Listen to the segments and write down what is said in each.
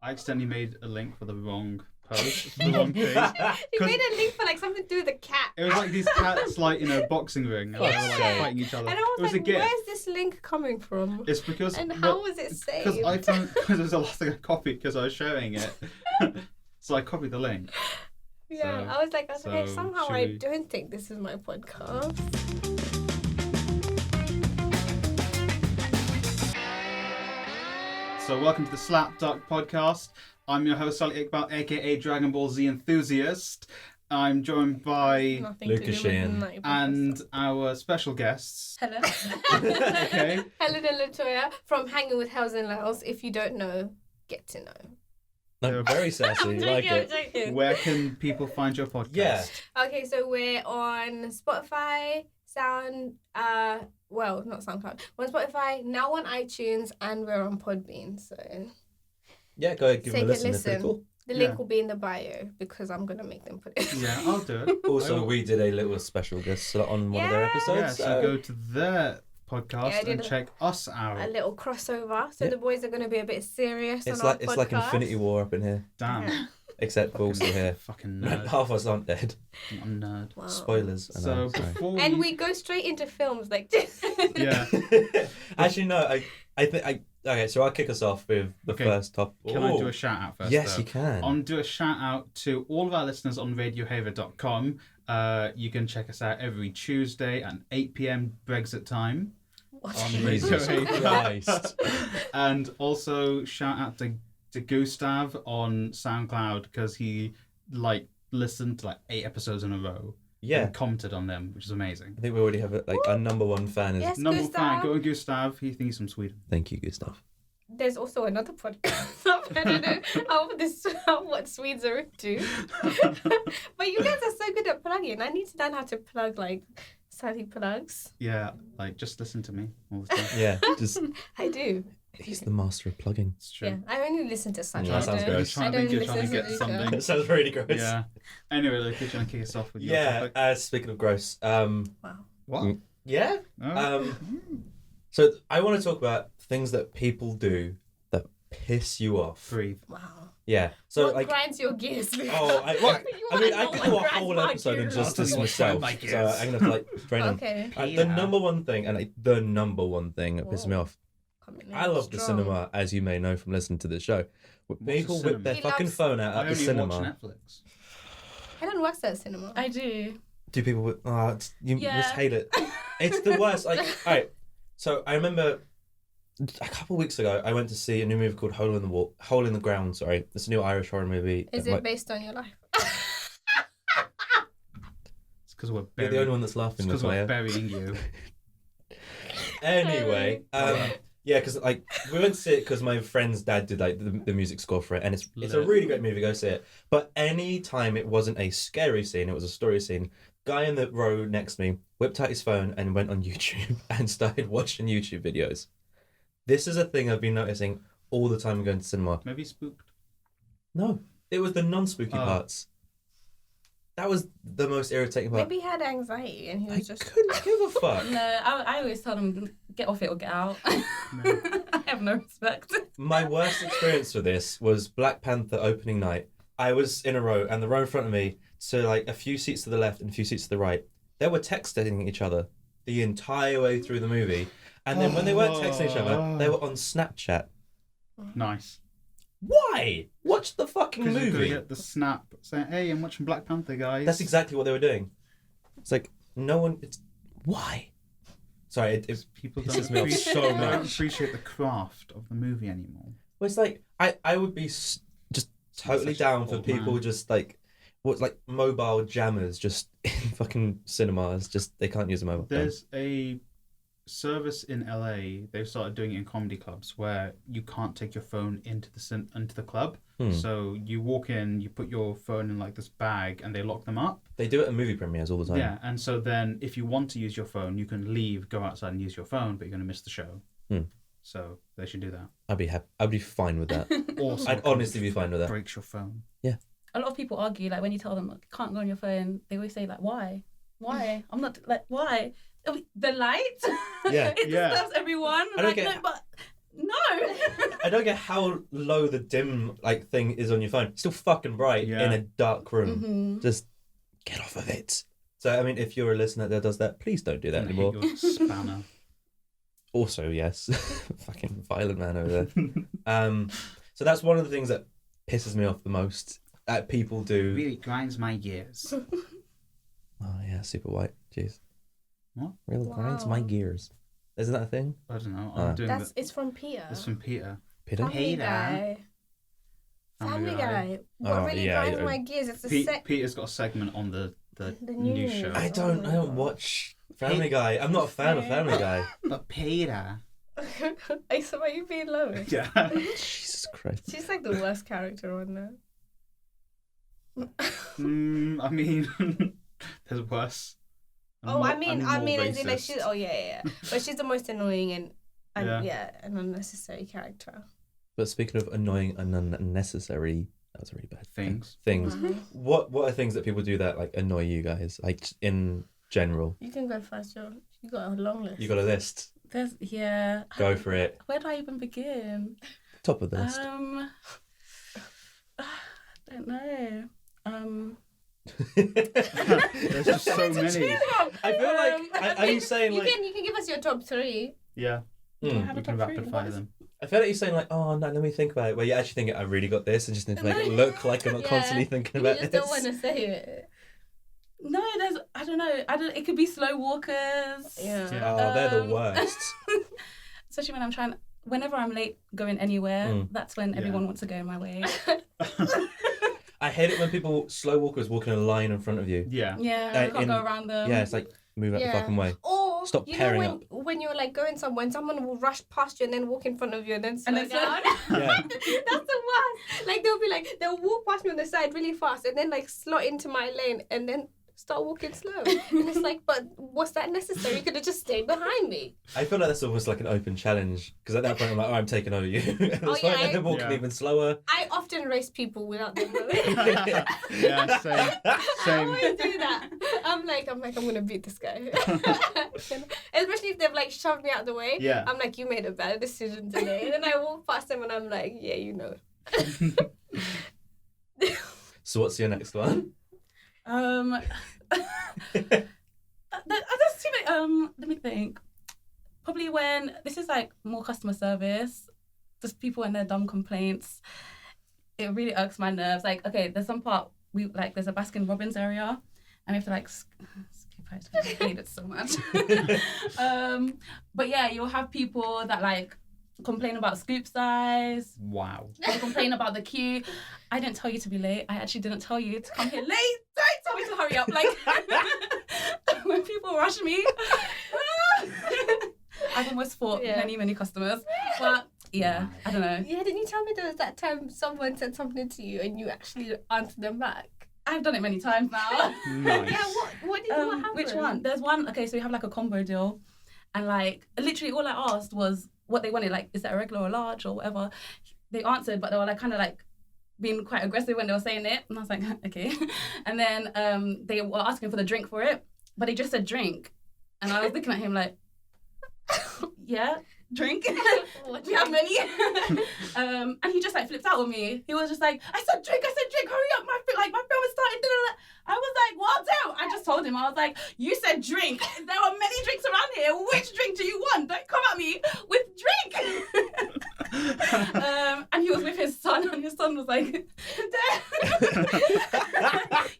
I accidentally made a link for the wrong post, the wrong thing. You made a link for like something to do with a cat. It was like these cats like in a boxing ring and they were like fighting each other. And I was it was like, a gift. where's this link coming from? It's because and how was it saved? Because I found there was a lot of copied because I was sharing it. So I copied the link. Yeah, So- I was like, okay, so somehow should I we- don't think this is my podcast. So welcome to the Slapduck Podcast. I'm your host, Salih Iqbal, aka Dragon Ball Z enthusiast. I'm joined by Nothing Lucas to do with Sheehan. 90%. and our special guests. Hello. Okay. Helen and Latoya from Hanging with Hels and Lels. If you don't know, get to know. No, very sassy. I'm Like joking, it. I'm joking. Where can people find your podcast? Yeah. Okay, so we're on Spotify, not SoundCloud. We're on Spotify, now on iTunes, and we're on Podbean. So Yeah, go ahead, give them a Take a listen. They're pretty cool. the link will be in the bio because I'm gonna make them put it. Yeah, I'll do it. Also, we did a little special guest slot on one of their Yeah. episodes. Yeah, so go to their podcast Yeah, I did and check us out. A little crossover. So Yeah. the boys are gonna be a bit serious it's on our like podcast. it's like Infinity War up in here, Damn. except we're all still here. Fucking No, nerd. half of us aren't dead. I'm a nerd. Wow. Spoilers. I So know, sorry. before And we go straight into films like this. Yeah. Actually, no. I think. Okay, so I'll kick us off with the Okay. first top. Can I do a shout out first? Yes, though? you can. I want to do a shout out to all of our listeners on radiohaver.com. You can check us out every Tuesday at 8 p.m. Brexit time What? on Jesus Radio Christ. Haver. And also shout out to Gustav on SoundCloud because he listened to 8 episodes in a row. Yeah, And commented on them, which is amazing. I think we already have our number one fan. Is Yes. Number Gustav. 5, go to Gustav. He thinks he's from Sweden. Thank you, Gustav. There's also another podcast. I don't know what Swedes are into. But you guys are so good at plugging. I need to learn how to plug Sally plugs. Yeah, just listen to me all the time. Yeah, just I do. he's the master of plugging. It's true. Yeah, I only listen to Sally. Yeah, that I sounds don't- gross. I I think don't you're trying to listen get Luca. something. That sounds really gross. Yeah. Anyway, Luke, you're trying to kick us off with your Yeah. topic. Speaking of gross, Wow. What? yeah. Oh. So I want to talk about things that people do that piss you off. Breathe. Wow. Yeah. So What grinds your gears, Luca? oh, I You mean, wanna I know could what do a grinds whole my episode on gears? just I'll this tell you what myself. grinds my So gears. I'm gonna train them. Okay. The Yeah. number one thing, and the number one thing that pisses me Whoa. off. Coming in I love the strong. cinema, as you may know from listening to this show. People the whip their He fucking loves- phone out I at the only cinema. watch Netflix. Helen works at a cinema. I do. Do people with? Oh, you Yeah. just hate it. It's the worst. All right. So I remember a couple of weeks ago, I went to see a new movie called Hole in the Ground. Sorry, it's a new Irish horror movie. Is it based on your life? It's because we're You're burying, the only one that's it's laughing, 'cause we're Latoya. burying you. Anyway, yeah, because we went to see it because my friend's dad did the music score for it, and it's a Lit. really great movie. Go see it. But any time it wasn't a scary scene, it was a story scene. Guy in the row next to me whipped out his phone and went on YouTube and started watching YouTube videos. This is a thing I've been noticing all the time going to cinema. Maybe spooked. No, it was the non-spooky Oh. parts. That was the most irritating part. Maybe he had anxiety and he I was just. couldn't give a fuck. No, I always tell them get off it or get out. No. I have no respect. My worst experience for this was Black Panther opening night. I was in a row, and the row in front of me, so a few seats to the left and a few seats to the right, they were texting each other the entire way through the movie. And then when they weren't texting each other, they were on Snapchat. Nice. Why? Watch the fucking Because you're going to movie. get the snap saying, hey, I'm watching Black Panther, guys. That's exactly what they were doing. It's like, no one... Why? Sorry, it People pisses don't me off appreciate, so they don't much. appreciate the craft of the movie anymore. Well, it's like, I would be just totally Such an down for old people man. just mobile jammers just in fucking cinemas, just they can't use a mobile phone. There's a service in LA, they've started doing it in comedy clubs where you can't take your phone into the club. So you walk in, you put your phone in this bag and they lock them up. They do it at movie premieres all the time. Yeah, and so then if you want to use your phone, you can leave, go outside and use your phone, but you're going to miss the show. So they should do that. I'd be happy. I'd be fine with that. Also, I'd honestly be fine with that. breaks your phone. A lot of people argue, when you tell them you can't go on your phone, they always say why? Why? I'm not why? The light? Yeah. It Yeah. disturbs everyone. I don't get- no, but No. I don't get how low the dim like thing is on your phone. It's still fucking bright Yeah. in a dark room. Mm-hmm. Just get off of it. So I mean, if you're a listener that does that, please don't do that And hit anymore. your spanner. Also, yes, fucking violent man over there. So that's one of the things that pisses me off the most that people do. Really grinds my gears. Oh yeah, super white. Jeez. What? Really grinds my Wow. gears. Isn't that a thing? I don't know. I'm doing It's from Peter. It's from Peter. Peter? Family Peter. Guy. Family Guy. What Oh, really yeah, grinds yeah. my gears? It's a Peter's got a segment on the The new news. show. I don't watch Family Guy. I'm not a fan of Family Guy. But Peter. Asa, why are you being low? Yeah. Jesus Christ. She's like the worst character on there. I mean, there's worse. I mean, more as in like racist. she's yeah. But she's the most annoying and Yeah. an unnecessary character. But speaking of annoying and unnecessary, that was a really bad Things. Things. Mhm. What are things that people do that like annoy you guys? Like in general, You can go first, you got a long list. you got a list. There's Go for it. Where do I even begin? Top of the list. I don't know. There's just so many. I feel like are you saying like you can give us your top 3. Yeah. Do I Hmm. have a We can top three? rapid What fire is- them. I feel like you're saying like, oh no, let me think about it. Where you actually think I really got this and just need to make it look like I'm not Yeah. constantly thinking You about just this. don't want to say it. No, I don't know. It could be slow walkers. Yeah. Oh, they're the Um, worst. Especially when whenever I'm late going anywhere, Mm. that's when Yeah. everyone wants to go my way. I hate it when people slow walkers walk in a line in front of you. Yeah. Yeah, I can't go around them. Yeah, it's like move out the Yeah. fucking way. Or Stop you know pairing when you're like going somewhere and someone will rush past you and then walk in front of you and then slow And then down. Yeah. That's the worst. Like they'll walk past me on the side really fast and then like slot into my lane and then start walking slow. And it's like, but was that necessary? You could have just stayed behind me. I feel like that's almost like an open challenge because at that point I'm like, oh, I'm taking over you. And Oh, it's yeah, fine, and they're walking Yeah. even slower. I often race people without them knowing. Yeah, same. I Same. always do that. I'm like, I'm gonna beat this guy. Especially if they've like shoved me out the way. Yeah. I'm like, you made a bad decision today. And then I walk past them and I'm like, yeah, you know. So what's your next one? That's too many. Let me think. Probably when this is like more customer service, just people and their dumb complaints. It really irks my nerves. Like, okay, there's some part there's a Baskin Robbins area, and we have to like skip it. I hate it so much. But yeah, you'll have people that like complain about scoop size. Wow. They complain about the queue. I didn't tell you to be late. I actually didn't tell you to come here late. Don't tell me to hurry up. Like when people rush me, I've almost fought many customers. But yeah, I don't know. Yeah, didn't you tell me there was that time someone said something to you and you actually answered them back? I've done it many times now. Nice. Yeah, what happened? Which one? There's one. Okay, so we have like a combo deal, and like literally all I asked was what they wanted. Like, is that a regular or large or whatever? They answered, but they were like kind of like being quite aggressive when they were saying it, and I was like, okay. And then they were asking for the drink for it, but they just said drink, and I was looking at him like, yeah, drink. We have many. And he just like flipped out on me. He was just like, I said drink, hurry up, my film is starting. I was like, well, damn. I just told him, I was like, you said drink. There are many drinks around here. Which drink do you want? Don't come at me with drink. And he was with his son, and his son was like, Dad.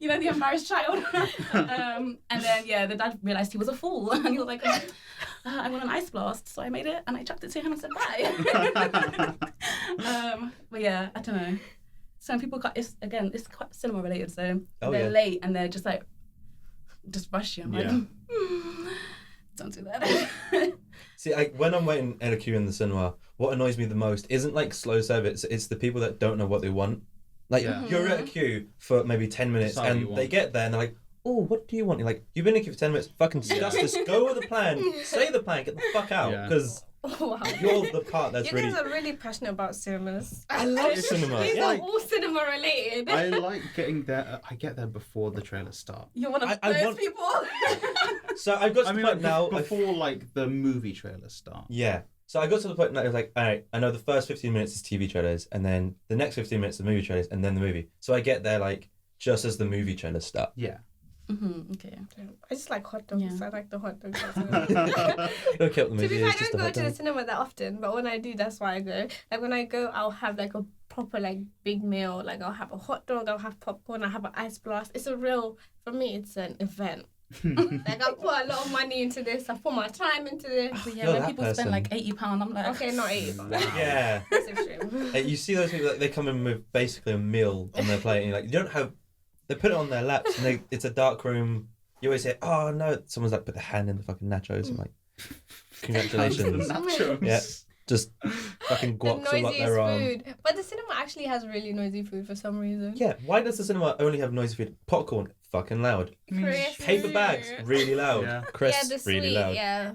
You know, the embarrassed child. And then, yeah, the dad realized he was a fool. And he was like, I want an ice blast. So I made it, and I chucked it to him and said, bye. But yeah, I don't know. So when people it's quite cinema related. So they're late and they're just like, just rush you. I'm like, don't do that. See, when I'm waiting at a queue in the cinema, what annoys me the most isn't like slow service. It's the people that don't know what they want. Like you're at a queue for maybe 10 minutes and they get there and they're like, oh, what do you want? You're like, you've been in a queue for 10 minutes. Fucking discuss this. Go with the plan. Say the plan. Get the fuck out. Because you're the part that's you really... guys are really passionate about cinemas. I love cinema. These Yeah. are all cinema related. I like getting there. I get there before the trailers start. You're one of I those want- people. So I've got to the point like now... before like the movie trailers start. Yeah. So I got to the point that it was like, all right, I know the first 15 minutes is TV trailers, and then the next 15 minutes are movie trailers, and then the movie. So I get there like just as the movie trailers start. Yeah. Okay. I just like hot dogs. Yeah. I like the hot dogs. Don't kill the movie. To be fair, I it's just don't a go hot to the dog. cinema that often, but when I do, that's why I go. Like when I go, I'll have like a proper like big meal. Like I'll have a hot dog, I'll have popcorn, I'll have an ice blast. It's for me, it's an event. Like I put a lot of money into this. I put my time into this. But You're yeah, when that people person. spend like £80, I'm like, Okay, not 80. Yeah. That's extreme. You see those people, like, they come in with basically a meal on their plate, and you're like, you don't have. They put it on their laps, and it's a dark room. You always say, "Oh no!" Someone's like, put their hand in the fucking nachos. I'm like, congratulations. Nachos. Yeah. Just fucking The guacs all up their arm. food. But the cinema actually has really noisy food for some reason. Yeah, why does the cinema only have noisy food? Popcorn, fucking loud. Crisps. Paper bags, really loud. Yeah. Crisps, Yeah, the really sweet, loud. yeah.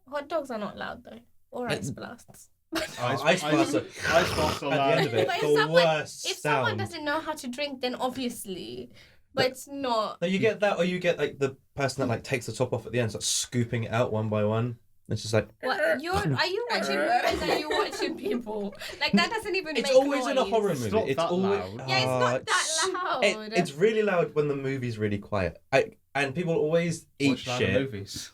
Hot dogs are not loud though. Or ice blasts. Ice blasts are Ice blasts are at the end loud. of it, But if the someone- worst If someone sound. doesn't know how to drink, then obviously. But it's not. No, you get that, or you get like the person that like takes the top off at the end, starts scooping it out one by one. It's just like What, are you watching movies or are you watching people? Like that doesn't even it's make always in a noise. horror It's movie. not It's that always loud. Yeah, it's not it's- that loud. It's really loud when the movie's really quiet. And people always eat Watch louder shit. movies.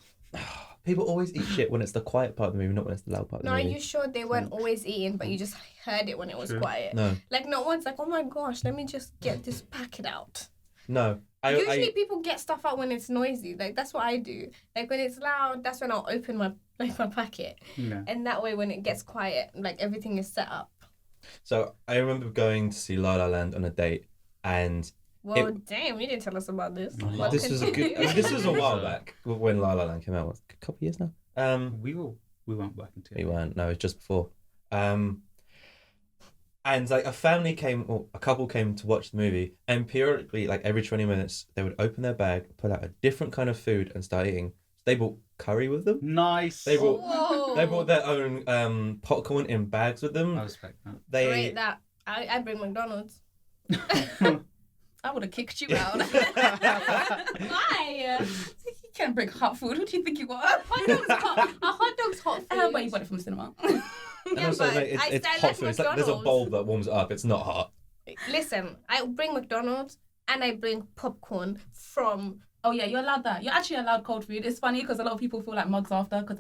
People always eat shit when it's the quiet part of the movie, not when it's the loud part of No, the are movie. you sure they weren't always eating, but you just heard it when it was True. quiet? No, Like no one's like, oh my gosh, let me just get this packet out. no. Usually people get stuff out when it's noisy. Like that's what I do. Like when it's loud, that's when I'll open my packet, Yeah. and that way when it gets quiet, like everything is set up. So I remember going to see La La Land on a date, and Well, damn, you didn't tell us about this. Well, this was a good. I mean, this was a while back when La La Land came out. What, a couple of years now. We weren't working We together. weren't. No, it was just before. And like a couple came to watch the movie, and periodically, like every 20 minutes, they would open their bag, pull out a different kind of food, and start eating. They brought curry with them. Nice. They brought Whoa. they brought their own popcorn in bags with them. I respect that. They Rate that. I bring McDonald's. I would have kicked you out. Why? You can't bring hot food. Who do you think you are? Hot dogs hot. A hot dog's hot food. But you got it from the cinema. and Yeah, also but like, it's I hot like food. It's like there's a McDonald's. bulb that warms it up. It's not hot. Listen, I bring McDonald's and I bring popcorn from. Oh yeah, you're allowed that. You're actually allowed cold food. It's funny because a lot of people feel like mugs after because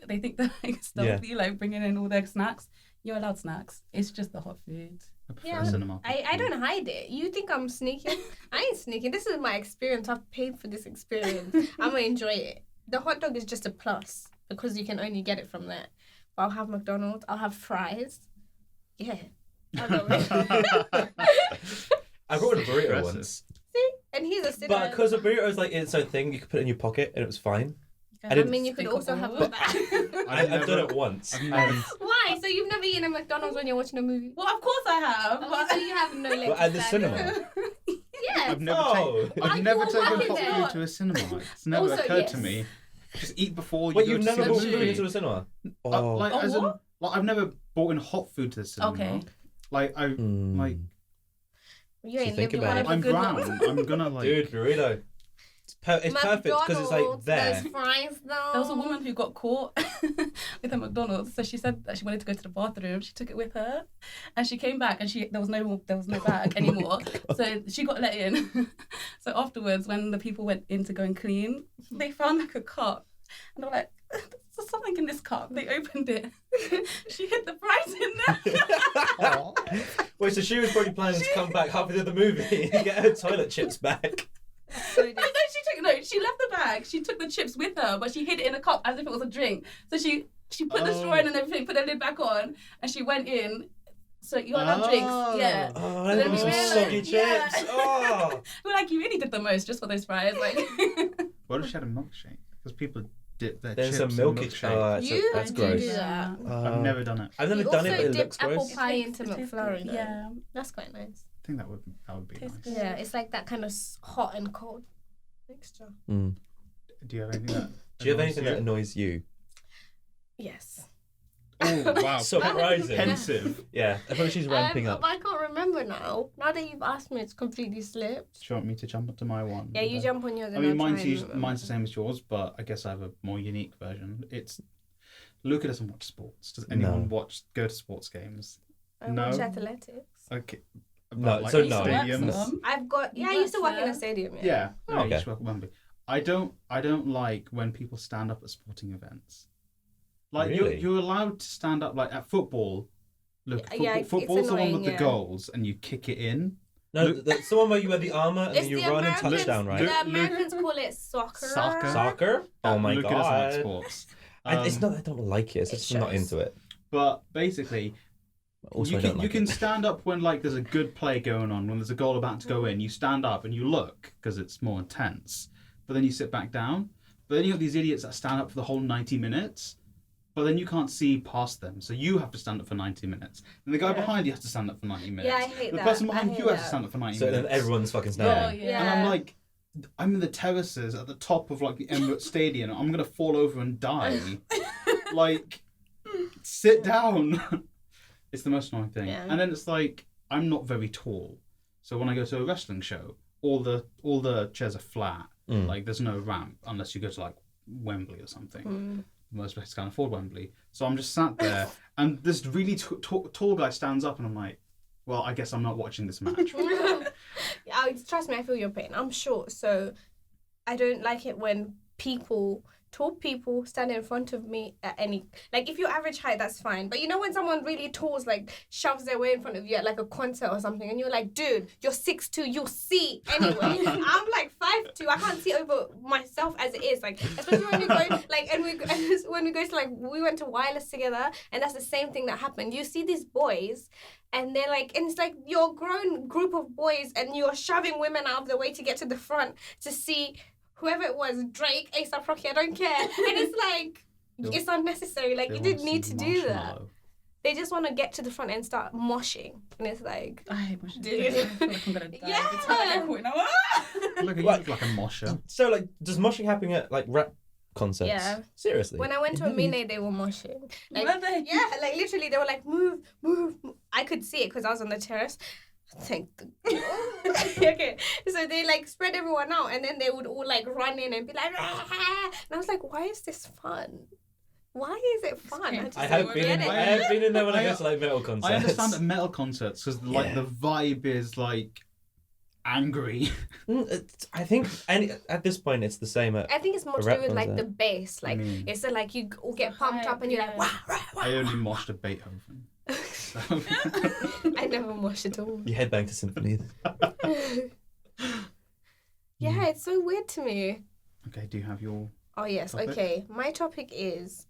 they think they're like stealthy, like bringing in all their snacks. You're allowed snacks. It's just the hot food. I prefer Yeah, cinema. I don't hide it. You think I'm sneaking? I ain't sneaking. This is my experience. I've paid for this experience. I'm gonna enjoy it. The hot dog is just a plus because you can only get it from there. But I'll have McDonald's. I'll have fries. Yeah. I love it. I brought a burrito Impressive. once, See? And he's a but because a burrito is like its own thing, you could put it in your pocket and it was fine. I mean, you could also have But that. I've done it once. I've never- And Why? So you've never eaten a McDonald's when you're watching a movie? Well, of course I have. Oh, so you have no leg Well, to at the stand cinema. on. Yeah. I've never Oh. taken. Why I've you never were taken working hot there? food to a cinema. It's never Also, occurred to yes. me. Just eat before you Wait, go you've to never see a brought food movie. into a cinema? Like, Oh, as in, what? like, I've never bought in hot food to the cinema. Okay. Like I like You ain't think living about one it. of a I'm good brown. one. I'm gonna like. Dude, burrito. It's perfect because it's like McDonald's, there. Those fries though. There was a woman who got caught with a McDonald's. So she said that she wanted to go to the bathroom. She took it with her, and she came back, and there was no bag anymore. So she got let in. So afterwards, when the people went in to go and clean, they found like a cup, and they were like, "There's something in this cup." They opened it. She hid the fries in there. Wait, so she was probably planning to come back halfway through the movie and get her toilet chips back. So She left the bag. She took the chips with her, but she hid it in a cup as if it was a drink. So she put the straw in and everything, put the lid back on, and she went in. So you're allowed drinks, yeah. Oh, And that then was we some realised- soggy yeah. chips. Oh. We're like, you really did the most just for those fries, like. What if she had a milkshake? Because people dip their There's chips a milky in chip. milkshake. That's do gross. do that. I've never done it. I've never You done it, also but it dip looks apple gross. pie into It tastes McFlurry, good. though. Yeah. That's quite nice. I think that would be Tastes nice. good. Yeah, it's like that kind of hot and cold mixture. Mm. Do you have anything that? Do you have annoys anything that annoys you? Yes. Oh wow! Surprising. Pensive. Yeah, I thought she's ramping up. But I can't remember now. Now that you've asked me, it's completely slipped. Do you want me to jump onto my one? Yeah, you jump on yours. I and mean, I'll try and remember. mine's the same as yours, but I guess I have a more unique version. It's Luca doesn't watch sports. Does anyone go to sports games? I watch athletics. Okay. No, Like so no. stadiums. I've got I used to work in a stadium. Yeah. Oh, okay. You should work at Wembley. I don't like when people stand up at sporting events. Like Really? you're allowed to stand up like at football. Look, Yeah, football's the one annoying, with the yeah. goals and you kick it in. No, that's the one where you wear the armor and It's then you the run and Americans- touchdown, right? The Americans call it soccer. Soccer? Oh my Luca doesn't like god. sports. It's not that I don't like it, it's just I'm not into it. But basically, Also, you I don't can, like you can it. stand up when like there's a good play going on, when there's a goal about to go in. You stand up and you look because it's more intense. But then you sit back down. But then you have these idiots that stand up for the whole 90 minutes. But then you can't see past them, so you have to stand up for 90 minutes. And the guy behind you has to stand up for 90 minutes. Yeah, I hate the that. person I behind hate you has to that. stand up for 90 So minutes. then everyone's fucking Oh, standing. yeah. And I'm like, I'm in the terraces at the top of like the Emirates Stadium. I'm gonna fall over and die. Like, sit down. It's the most annoying thing. Yeah. And then it's like, I'm not very tall, so when I go to a wrestling show, all the chairs are flat. Mm. Like, there's no ramp unless you go to like Wembley or something. Most places can't afford Wembley, so I'm just sat there, and this really tall guy stands up, and I'm like, well, I guess I'm not watching this match. Trust me, I feel your pain. I'm short, so I don't like it when tall people stand in front of me at any, like, if you're average height, that's fine, but you know when someone really tall like shoves their way in front of you at like a concert or something, and you're like, dude, you're 6'2", you'll see anyway. I'm like 5'2", I can't see over myself as it is, like, especially when we go like, and when we go to like, we went to Wireless together, and that's the same thing that happened. You see these boys, and they're like, and it's like you're a grown group of boys, and you're shoving women out of the way to get to the front to see whoever it was, Drake, A$AP Rocky, I don't care. And it's like, it's unnecessary. Like, you didn't need to do that. They just want to get to the front and start moshing. And it's like, I hate moshing. Dude. I feel like I'm gonna die. Yeah. Every time I get caught in a- Look at you, What? look like a mosher. So, like, does moshing happen at, like, rap concerts? Yeah. Seriously? when I went to a Mine, they were moshing. Like, Were they? yeah, like literally, they were like, move, move. I could see it because I was on the terrace. Thank the Okay, so they like spread everyone out, and then they would all like run in and be like, "Ah!" And I was like, why is this fun? Why is it fun? I just I don't have been get in. it. I have been in there when I I- go to like metal concerts. I understand at metal concerts because like Yeah. the vibe is like angry. I think at this point it's the same. I think it's more A to rap do with like the concert. bass. Like, Mm. it's like you all get pumped up and you're like, Yeah. wow, wow, wow. I only moshed a Beethoven. So. I never mosh at all. You headbang to symphonies. Yeah, it's so weird to me. Okay, do you have your? Oh yes, Topic? okay. My topic is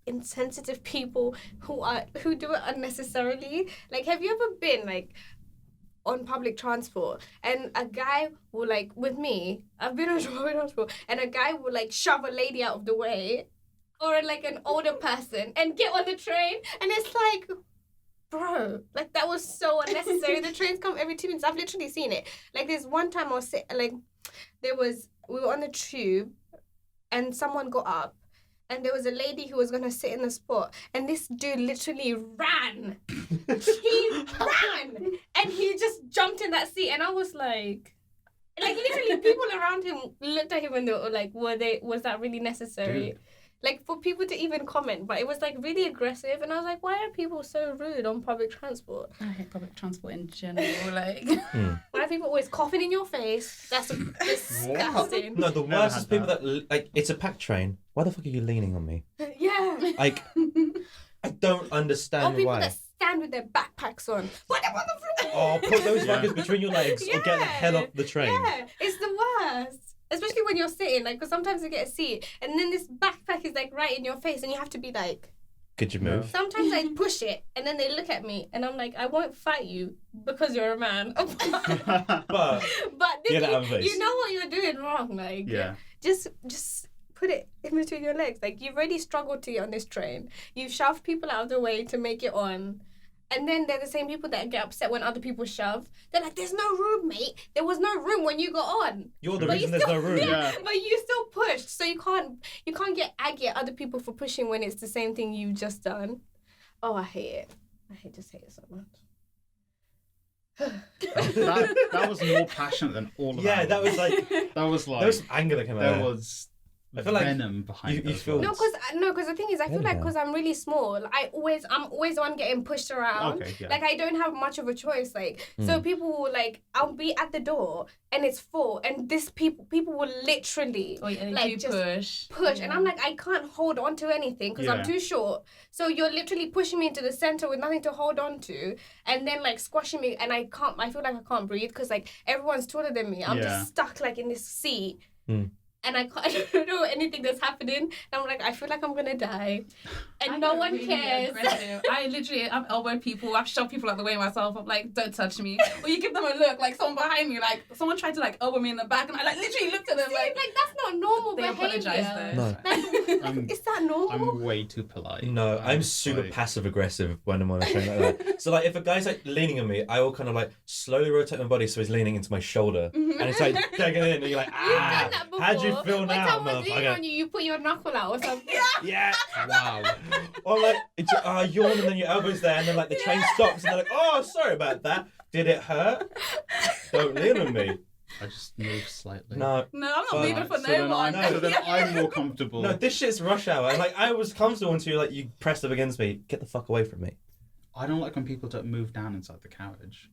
insensitive people who do it unnecessarily. Like, have you ever been like on public transport and a guy will like, with me, I've been on public transport and a guy will like shove a lady out of the way, or like an older person, and get on the train, and it's like, bro, like that was so unnecessary. The trains come every 2 minutes. I've literally seen it. Like, there's one time we were on the tube and someone got up and there was a lady who was gonna sit in the spot, and this dude literally ran. He ran and he just jumped in that seat, and I was like literally people around him looked at him and they were like, was that really necessary? Dude. Like, for people to even comment, but it was like really aggressive, and I was like, why are people so rude on public transport? I hate public transport in general. Like, Why are people always coughing in your face? That's disgusting. No, the Never worst had is people that like it's a packed train. Why the fuck are you leaning on me? Yeah. Like, I don't Or understand people why. that stand with their backpacks on. Put them on the floor. Oh, put those Yeah. fuckers between your legs or get the hell off the train. Yeah, it's the worst. Especially when you're sitting, like, because sometimes you get a seat, and then this backpack is like right in your face, and you have to be like. Could you move? Sometimes I push it, and then they look at me, and I'm like, I won't fight you because you're a man. But But this, Get out of face. you know what you're doing wrong. Like, Yeah. just put it in between your legs. Like, you've already struggled to get on this train. You've shoved people out of the way to make it on. And then they're the same people that get upset when other people shove. They're like, there's no room, mate. There was no room when you got on. you're the But reason you there's still- no room. Yeah. But you still pushed. So you can't get aggy at other people for pushing when it's the same thing you've just done. Oh, I hate it. Just hate it so much. that was more passionate than all of Yeah, ours. that was like That was like there was some anger that came out. there There was I feel like venom behind you it as feel- well. Because the thing is, I feel like because I'm really small, I'm always the one getting pushed around. Okay, yeah. Like I don't have much of a choice. Like so, people will like I'll be at the door and it's full, and this people will literally like just push, and I'm like I can't hold on to anything because I'm too short. So you're literally pushing me into the center with nothing to hold on to, and then like squashing me, and I feel like I can't breathe because like everyone's taller than me. I'm just stuck like in this seat. And I don't know anything that's happening. And I'm like, I feel like I'm gonna die. And no one cares. I've elbowed people, I've shoved people out the way myself. I'm like, don't touch me. Or you give them a look, like someone behind me, like someone tried to like elbow me in the back, and I like literally looked at them like that's not normal they behavior. apologized though. No. Is that normal? I'm way too polite. No, I'm super passive aggressive when I'm on a train like that. So like if a guy's like leaning on me, I will kind of like slowly rotate my body so he's leaning into my shoulder, and it's like digging in, and you're like, You've done that before. how'd you feel when now, someone's leaning on you put your knuckle out or something. Yeah. Wow. Or like yawn and then your elbow's there, and then like the train stops, and they're like, oh, sorry about that. Did it hurt? Don't lean on me. I just move slightly. No. I'm not leaving for So no one. then I'm more comfortable. No, this shit's rush hour. And like I was comfortable until like you pressed up against me. Get the fuck away from me. I don't like when people don't move down inside the carriage.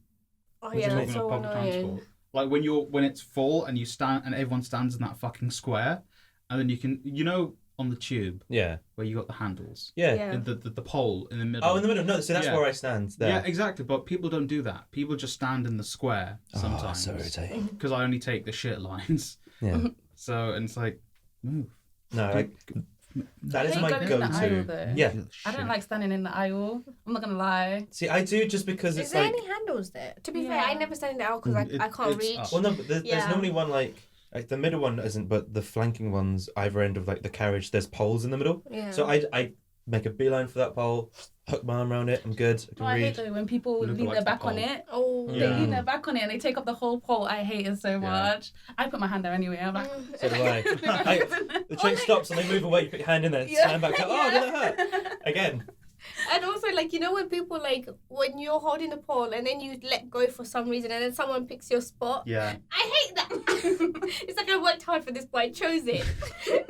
Oh Which yeah, is that's talking so of public annoying. transport. Like when it's full and you stand and everyone stands in that fucking square, and then you can on the tube Yeah. where you got the handles. Yeah. The pole in the middle. Oh, in the middle. No, so that's Yeah. where I stand. There. Yeah, exactly. But people don't do that. People just stand in the square sometimes. so irritating. Because I only take the shit lines. Yeah. So, and it's like, move. No, like, that I is hate my going in the aisle, go-to. though. Yeah. I don't like standing in the aisle. I'm not gonna lie. See, I do just because Is it's there like. any handles there? To be fair, Yeah. I never stand in the aisle because I can't it's reach. up. Well, no, but there's Yeah. normally one like the middle one isn't, but the flanking ones either end of like the carriage. There's poles in the middle. Yeah. So I make a beeline for that pole, hook my arm around it. I'm good. I can I hate read. though when people Nobody lean likes their the back on pole. it. Oh. They Yeah. lean their back on it and they take up the whole pole. I hate it so much. I put my hand there anyway. I'm like, So do I. The train stops and they move away. You put your hand in there, stand back. Like, oh, did it hurt? Again. And also, like, when people, like, when you're holding the pole and then you let go for some reason and then someone picks your spot. Yeah. I hate that. It's like I worked hard for this, but I chose it.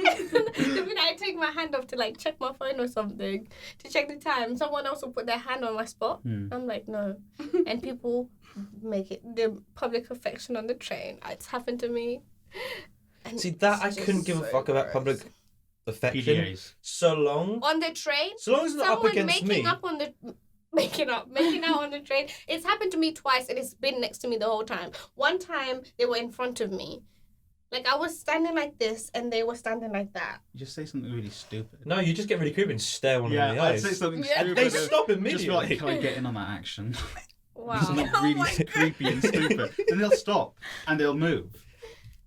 The minute I take my hand off to, like, check my phone or something, to check the time, someone else will put their hand on my spot. I'm like, no. And people make it the public affection on the train. It's happened to me. And See, that I it's couldn't just give a so fuck about gross. public affection. PDAs. So long. On the train? So long as it's not up Someone against making me. up on the making out on the train. It's happened to me twice and it's been next to me the whole time. One time they were in front of me. Like I was standing like this and they were standing like that. You just say something really stupid. No, you just get really creepy and stare one in the I'd eyes. say something Yeah. stupid. And they stop Just be immediately. like, can I get in on that action? Wow. It's not really creepy and stupid. Then they'll stop and they'll move.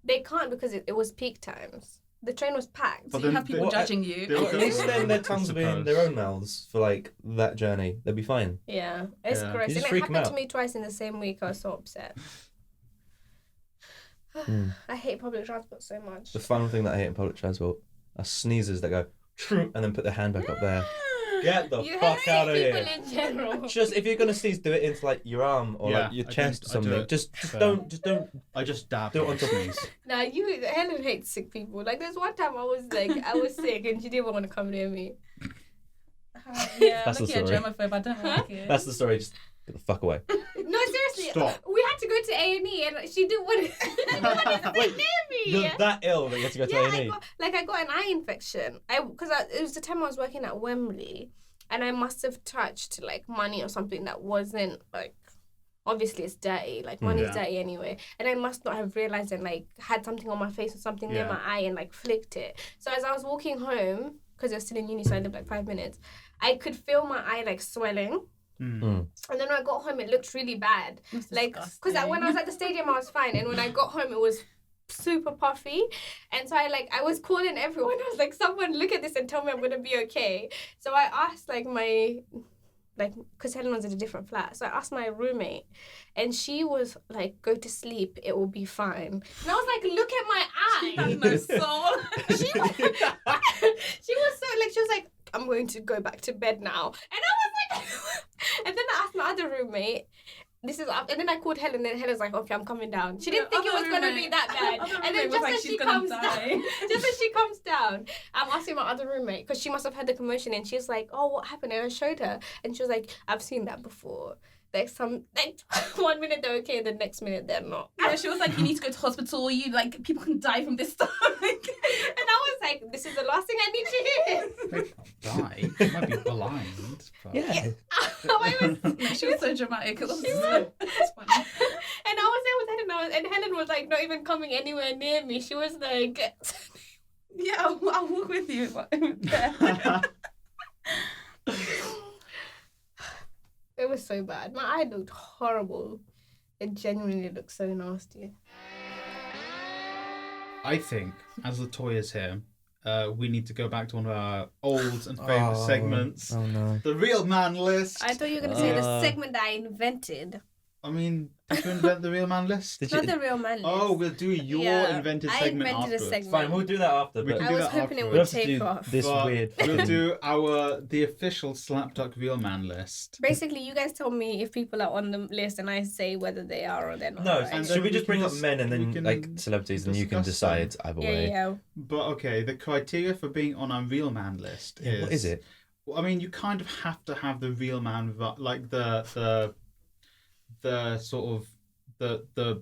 They can't because it was peak times. The train was packed. But so you then have people Well, judging you. they'll At go least for then it, their I tongues will be in suppose. their own mouths for like that journey. They'll be fine. Yeah, it's Yeah. gross. You just And it freak 'em happened to out. me twice in the same week. I was so upset. I hate public transport so much. The final thing that I hate in public transport are sneezers that go and then put their hand back up there. Get the You fuck hate out of people here. in general. Just if you're gonna sneeze, do it into like your arm or Yeah, like your I chest do- or I do something. it. Just Fair. don't. I just dab Do it when on I top. sneeze. Nah, Helen hates sick people. Like there's one time I was sick and she didn't want to come near me. Yeah, That's the look at story. germaphobe. I don't like it. That's the story. Just get the fuck away. No, seriously. Stop. We had to go to A&E and she didn't want to sit Wait, near me. You're that ill that you have to go to Yeah, A&E. I got an eye infection. It was the time I was working at Wembley, and I must have touched like money or something that wasn't like. Obviously, it's dirty. Like money's Yeah. dirty anyway, and I must not have realized and like had something on my face or something near Yeah. my eye and like flicked it. So as I was walking home, because I was still in uni, so I lived like 5 minutes, I could feel my eye like swelling. And then when I got home, it looked really bad. That's Like, because when I was at the stadium, I was fine. And when I got home, it was super puffy. And so I was calling everyone. I was like, someone look at this and tell me I'm going to be okay. So I asked because Helen was in a different flat. So I asked my roommate and she was like, go to sleep. It will be fine. And I was like, look at my eye. no soul. She was like, I'm going to go back to bed now. And I was like, and then I asked my other roommate, this is up. And then I called Helen, and Helen's like, okay, I'm coming down. She didn't think it Other was going to be roommate. that bad. Other And then roommate was just like, as she's she gonna comes die. down, just as she comes down, I'm asking my other roommate, because she must have heard the commotion, and she's like, oh, what happened? And I showed her, and she was like, I've seen that before. Like 1 minute they're okay, the next minute they're not. Yeah, she was like, you need to go to hospital. You like people can die from this stuff. And I was like, this is the last thing I need to hear. Die. You might be blind. But... Yeah. She was so dramatic. It was She so it's funny. And I was there with Helen, and Helen was like not even coming anywhere near me. She was like, Yeah, I'll walk with you. But yeah. it was so bad. My eye looked horrible. It genuinely looked so nasty. I think, as Latoya's here, we need to go back to one of our old and favourite segments. Oh no. The Real Man List. I thought you were going to say the segment that I invented. I mean, did you invent the Real Man List? Did Not you? the real man list. Oh, we'll do your Yeah, invented I segment invented a afterwards. segment. Fine, we'll do that after. We But can I do was that hoping it afterwards. we'll would have to take do off. this But weird. We'll do the official Slapduck Real Man List. Basically, you guys tell me if people are on the list, and I say whether they are or they're not. No, right? and should then we just we can bring up dis- men and we then can like celebrities, and you can discuss decide either yeah, way. yeah. But okay, the criteria for being on our Real Man List is... What is it? Well, I mean, you kind of have to have the real man, like the sort of the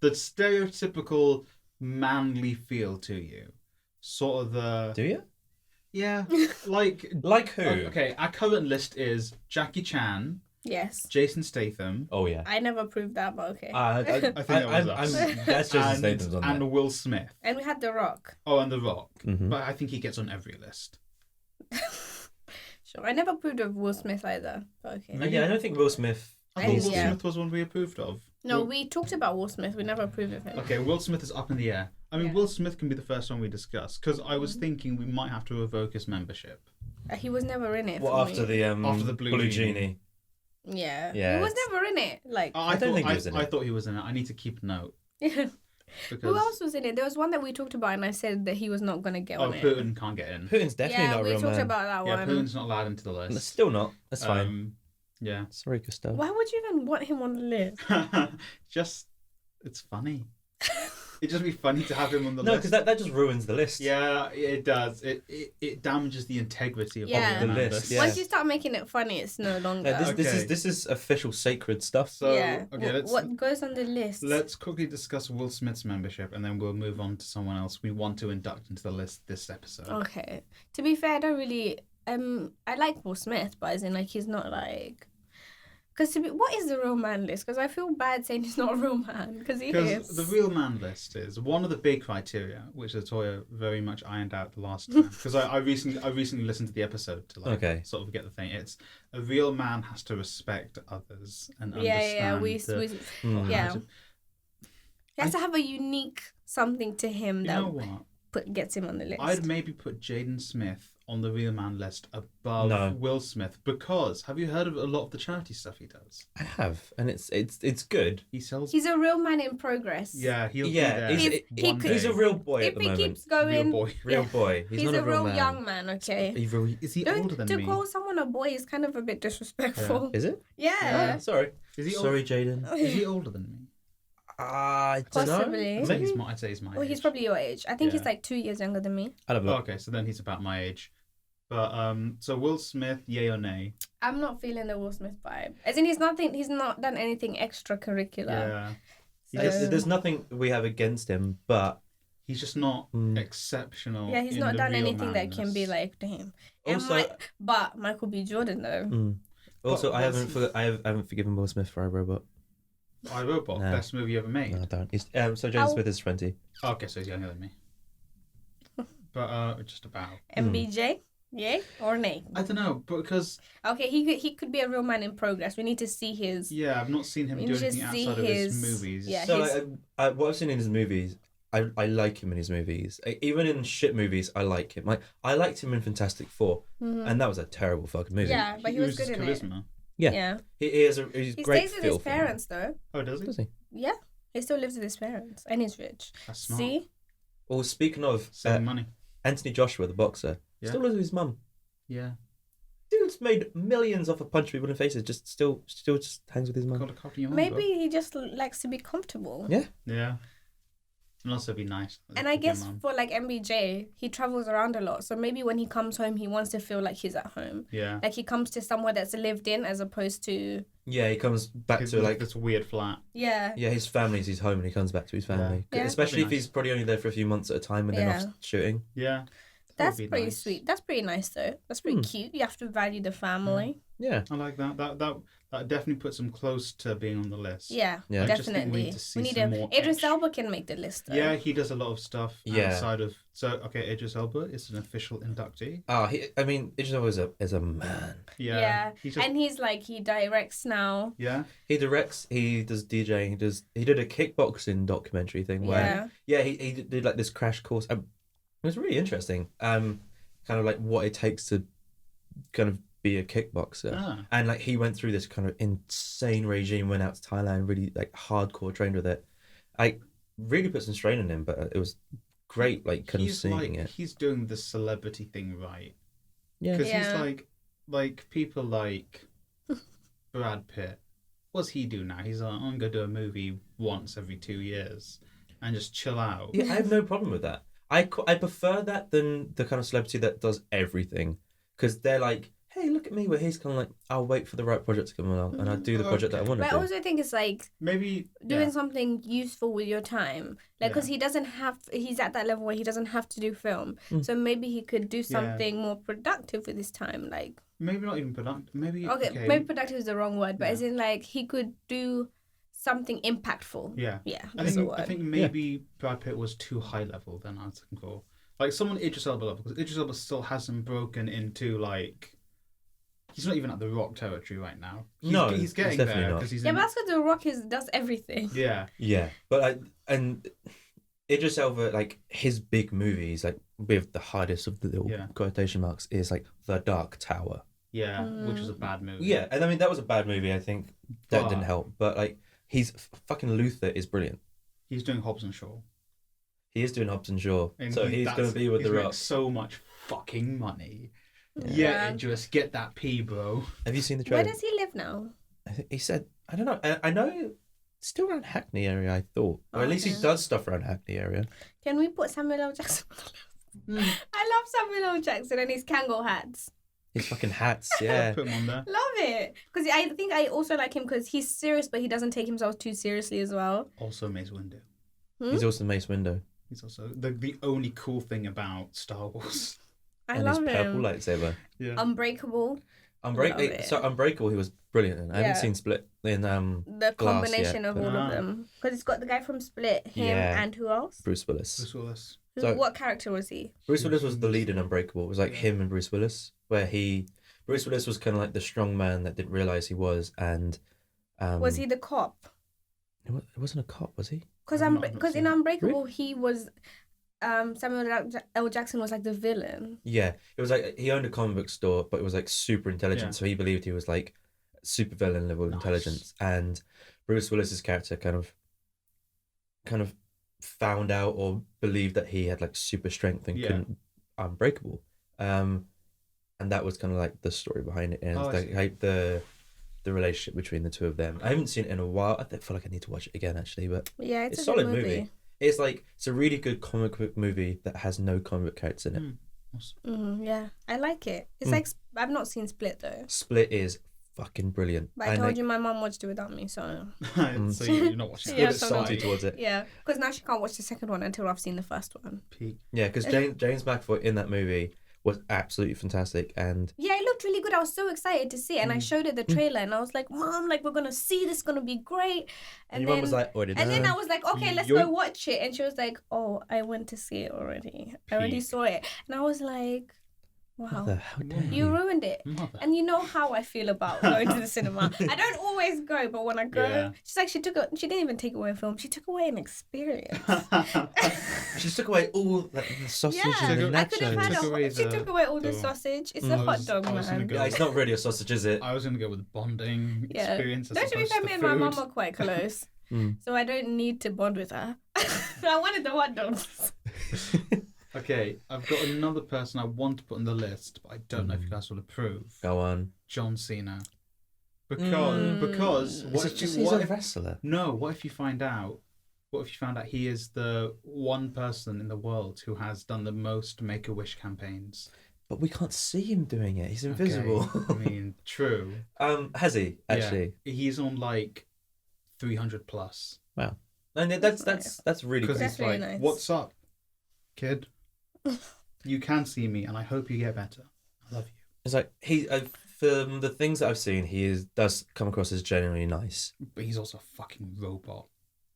stereotypical manly feel to you, sort of the Do you? yeah, like Like who? Okay, our current list is Jackie Chan, Yes. Jason Statham, Oh yeah. I never proved that, but okay. I think that was us. That's Jason Statham's on and there. Will Smith. And we had The Rock. Oh, and The Rock. Mhm. But I think he gets on every list. Sure. I never approved of Will Smith either, but okay. Yeah, I don't think Will Smith. I thought Will Yeah. Smith was one we approved of. No, Will- we talked about Will Smith. We never approved of him. Okay, Will Smith is up in the air. I mean, Yeah. Will Smith can be the first one we discuss, because I was thinking we might have to revoke his membership. He was never in it. What for after me. the Blue genie? Yeah. Yeah, He was it's- never in it. Like. I don't thought, think he was in I it. thought he was in it. I need to keep a note. Because Who else was in it? There was one that we talked about, and I said that he was not gonna get on it. Putin can't get in. Putin's definitely yeah, not a we real talked man. about that Yeah, one. Putin's not allowed into the That's list. still not. That's fine. Yeah. Sorry, Gustav. Why would you even want him on the list? Just, it's funny. It'd just be funny to have him on the No, list. because that just ruins the list. Yeah, it does. It damages the integrity of Yeah. the The list. list, yeah. Once you start making it funny, it's no longer. No, this Okay. is official sacred stuff. So yeah. okay, What goes on the list? let's quickly discuss Will Smith's membership, and then we'll move on to someone else we want to induct into the list this episode. Okay. To be fair, I don't really. I like Will Smith, but as in like he's not like. Because what is the real man list? Because I feel bad saying he's not a real man because he Because is. the real man list is one of the big criteria, which Latoya very much ironed out the last time. Because I recently listened to the episode to Okay. sort of get the thing. It's a real man has to respect others and Yeah, understand. we Mm. yeah. how to- He has to have a unique something to him You that know what? gets him on the list. I'd maybe put Jaden Smith on the real man list above No. Will Smith because have you heard of a lot of the charity stuff he does? I have, and it's good. He sells. He's a real man in progress. Yeah, he'll Yeah, be there. he's- one He's a day. real boy If at the he moment. keeps going, Real boy. Real yeah. boy. He's not a a real man. young man. Okay. Is he Don't older than to me? call someone a boy is kind of a bit disrespectful. Is it? Yeah. Sorry. Is he Sorry, Jaden. Is he older than me? I don't know. Possibly. Maybe. I'd say he's my Well, age. he's probably your age. I think he's Yeah. like 2 years younger than me. I'll have a Oh, look. okay, so then he's about my age. But so Will Smith, yay or nay? I'm not feeling the Will Smith vibe. As in, he's not done anything extracurricular. Yeah, There's nothing we have against him, but he's just not Mm. exceptional. Yeah, he's in not the done real anything that can be madness. like, damn. also, But Michael B. Jordan though. also, But I what's- haven't forgiven Will Smith for iRobot. iRobot, No. best movie ever made. No, I don't. So Jaden How- Smith is 20. Okay, so he's younger than me. But just about. MBJ, yay or nay? I don't know, because Okay, he could be a real man in progress. We need to see his. yeah, I've not seen him We do just anything see outside of his his- movies. yeah. So his- what I've seen in his movies, I like him in his movies. Even in shit movies, I like him. Like I liked him in Fantastic Four, and that was a terrible fucking movie. Yeah, but he was good oozes in it. charisma. Yeah. Yeah. He's He great. stays with feel his for him. parents though. Oh, does he? Does he? Yeah, he still lives with his parents, and he's rich. That's smart. See, Well, speaking of Saving money. Anthony Joshua, the boxer, Yeah. still lives with his mum. Yeah. Dude's made millions off of punch people in the faces. Still just hangs with his mum. Got a copy of your Maybe mum, he just likes to be comfortable. Yeah. bro. Yeah. And also be nice. And I with your guess mum. for like MBJ, he travels around a lot. So maybe when he comes home, he wants to feel like he's at home. Yeah. Like he comes to somewhere that's lived in as opposed to... Yeah, he comes back His, to like this weird flat. Yeah. yeah, his family's his home, and he comes back to his family. Yeah. Especially if That'd be he's probably only there for a few months at a time, and then Yeah. off shooting. Yeah. That's That would be pretty nice. sweet. That's pretty nice though. That's pretty Hmm. cute. You have to value the family. Yeah. I like that. That definitely puts him close to being on the list. Yeah, Yeah. I just think we definitely. need to see We need some a... more Idris action. Elba can make the list though. Yeah, he does a lot of stuff Yeah. outside of. So okay, Idris Elba is an official inductee. Idris Elba is a man. Yeah. Yeah. He just, And he's like, he directs now. yeah. He directs. He does DJing. He did a kickboxing documentary thing where he did like this crash course. It was really interesting. Kind of like what it takes to kind of be a kickboxer. Ah. And like he went through this kind of insane regime, went out to Thailand, really like hardcore trained with it. I really put some strain on him, but it was great, like kind of He's seeing like it. he's doing the celebrity thing right. Yeah. Because Yeah. he's like people like Brad Pitt. What's he do now? He's like, I'm gonna do a movie once every 2 years and just chill out. Yeah, I have no problem with that. I prefer that than the kind of celebrity that does everything, because they're like, hey, look at me. Where he's kind of like, I'll wait for the right project to come along, and I do the project that I want to But I do. also think it's like Maybe doing something useful with your time. Like, because Yeah. he doesn't have, he's at that level where he doesn't have to do film. Mm. So maybe he could do something more productive with his time. Like, maybe not even productive. Maybe maybe productive is the wrong word, but Yeah. as in like he could do something impactful. Yeah. Yeah, I that's the think word. I think maybe Brad Pitt was too high level than I was looking for. Like someone Idris Elba level, because Idris Elba still hasn't broken into like. He's not even at the Rock territory right now. He's He's getting definitely there not. because he's Yeah, in, but that's because The Rock does everything. yeah. Yeah, but and Idris Elba, like his big movies, like with the hardest of the little Yeah. quotation marks, is like The Dark Tower. Yeah, which was a bad movie. Yeah, and I mean that was a bad movie. I think that But- didn't help. But like he's fucking Luther is brilliant. He's doing Hobbs and Shaw. He is doing Hobbs and Shaw, And so he's going to be with he's The made Rock. so much fucking money. Yeah. Yeah, Idris, get that P, bro. Have you seen the Where trailer? does he live now? He said, I don't know. I know still around Hackney area, I thought. Or at least he Okay. does stuff around Hackney area. Can we put Samuel L. Jackson? I love Samuel L. Jackson and his Kangol hats. His fucking hats, yeah. Put him on there. Love it. Because I think I also like him because he's serious, but he doesn't take himself too seriously as well. Also, Mace Windu. He's also Mace Windu. He's also the only cool thing about Star Wars. I And love his purple him. lightsaber. Yeah. Unbreakable. Love it. So Unbreakable, he was brilliant in. I haven't Yeah. seen Split in The Glass combination yet, of but- all of them. Because it's got the guy from Split, him, Yeah. and who else? Bruce Willis. Bruce Willis. So- What character was he? Bruce Willis was the lead in Unbreakable. It was like him and Bruce Willis, where Bruce Willis was kind of like the strong man that didn't realize he was, and Was he the cop? It wasn't a cop, was he? Because I've not in seen it. Unbreakable, he was... Samuel L. Jackson was like the villain. Yeah, it was like he owned a comic book store, but it was like super intelligent, Yeah. so he believed he was like super villain level Nice. intelligence. And Bruce Willis's character kind of found out or believed that he had like super strength and Yeah. couldn't unbreakable. And that was kind of like the story behind it, and Oh, I see. like the relationship between the two of them. I haven't seen it in a while. I feel like I need to watch it again actually, but Yeah, it's a a solid good movie. It's a really good comic book movie that has no comic book characters in it. Yeah, I like it. It's like I've not seen Split though, Split is fucking brilliant. but I told you my mom watched it without me, so So you're not watching Yeah, it. so salty no. towards it. yeah, because now she can't watch the second one until I've seen the first one. Peak. Yeah, because James McAvoy in that movie was absolutely fantastic, and Yeah, it looked really good. I was so excited to see it, and I showed her the trailer, and I was like, "Mom, like we're gonna see this, gonna be great." and your mum was like, and then I was like, "Okay, let's You're- go watch it," and she was like, "Oh, I went to see it already. I already Peak. saw it," and I was like, "Wow." Mother, how dare You you? ruined it. Mother. And you know how I feel about going to the cinema. I don't always go, but when I go, Yeah. she's like, she didn't even take away a film. She took away an experience. She took away all like, the sausage Yeah, and the I could have nachos. had Took away she the- took away all the the- sausage. It's Mm. a I hot was- dog, I was gonna man. go- Yeah, it's not really a sausage, is it? I was gonna go with bonding Yeah. experience. As Don't you be opposed fair, to me the and my mum food. are quite close. Mm. So I don't need to bond with her. So I wanted the hot dogs. Okay, I've got another person I want to put on the list, but I don't know if you guys will approve. Go on. John Cena. Because what if He's what a if, wrestler. no, what if you find out? What if you found out he is the one person in the world who has done the most Make-A-Wish campaigns? But we can't see him doing it. He's invisible. Okay, I mean, true. Has he actually? Yeah, he's on like 300 plus. Wow. And that's really Because cool. he's really like, nice. "What's up, kid? You can see me, and I hope you get better. I love you." It's like from the things that I've seen, does come across as genuinely nice. But he's also a fucking robot.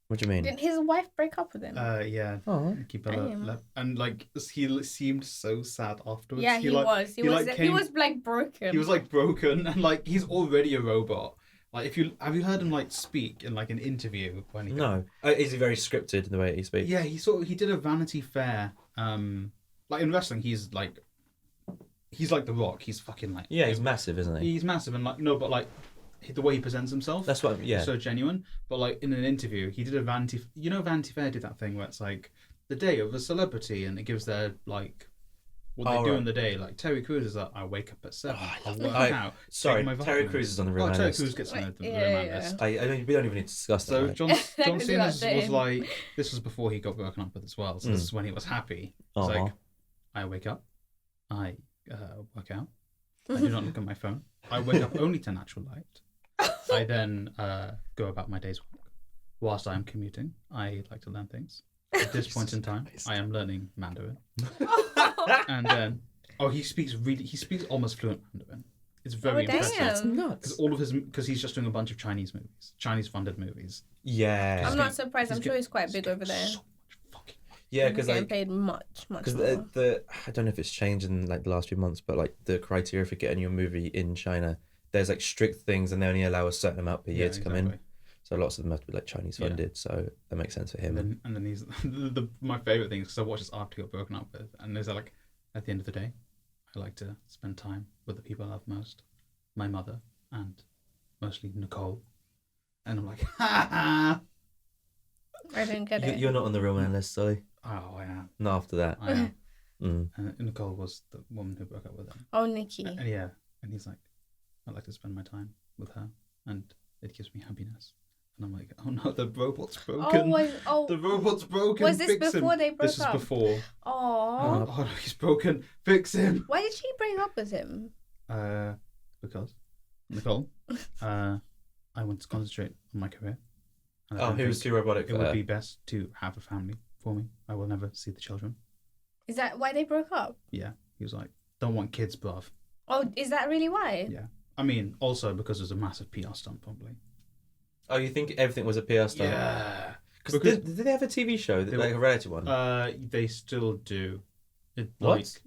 What do you mean? Didn't his wife break up with him? Yeah. Oh. Keep Damn. and like he seemed so sad afterwards. Yeah, he was. He was like broken. He was like broken, and like he's already a robot. Like have you heard him like speak in like an interview or anything? No. Is he very scripted in the way he speaks? Yeah, he did a Vanity Fair. Like in wrestling, he's like The Rock. He's fucking like Yeah, he's massive, isn't he? He's massive and like no, but like the way he presents himself. That's what. Yeah. Is so genuine. But like in an interview, he did a Vanity. Vanity Fair did that thing where it's like the day of a celebrity, and it gives their like what they do in the day. Like Terry Crews is like, I wake up at 7. Oh, I I love work that. out. Sorry, take my Terry vitamins. Crews is on the real man Terry list. Crews gets on the Yeah, real man yeah. list. we don't even need to discuss that. So right? John can do Cena that was then. like, this was before he got broken up with as well. So this is when he was happy. It's Aw. like, I wake up, I work out, I do not look at my phone. I wake up only to natural light. I then go about my day's work. Whilst I am commuting, I like to learn things. At this point in time, I am learning Mandarin. And then, he speaks almost fluent Mandarin. It's very impressive. damn. That's nuts. Because he's just doing a bunch of Chinese movies, Chinese-funded movies. Yeah. I'm not surprised. I'm He's sure he's quite big over there. So much fucking Yeah, He's because getting like paid much more. the I don't know if it's changed in like the last few months, but like the criteria for getting your movie in China, there's like strict things, and they only allow a certain amount per year to come in. So lots of them have to be like Chinese funded. So that makes sense for him. And then he's my favorite thing because I watched this after he got broken up with, and there's like at the end of the day, I like to spend time with the people I love most, my mother and mostly Nicole, and I'm like, ha ha. I didn't get it. You're not on the real man list, Sully. Oh, I am. Not after that. I am. Mm. And Nicole was the woman who broke up with him. Oh, Nikki. And yeah, and he's like, I like to spend my time with her, and it gives me happiness. And I'm like, oh no, the robot's broken. The robot's broken. Was this Fix before him. they broke This up? is before. Oh. Oh no, he's broken. Fix him. Why did she break up with him? Because Nicole, I want to concentrate on my career. And I Oh, don't he was think too robotic for It would her. be best to have a family for me. I will never see the children. Is that why they broke up? Yeah, he was like, don't want kids, bruv. Oh, is that really why? Yeah. I mean, also because it was a massive PR stunt, probably. Oh, you think everything was a PR stunt? Yeah. Because did they have a TV show, like a reality one? They still do. What?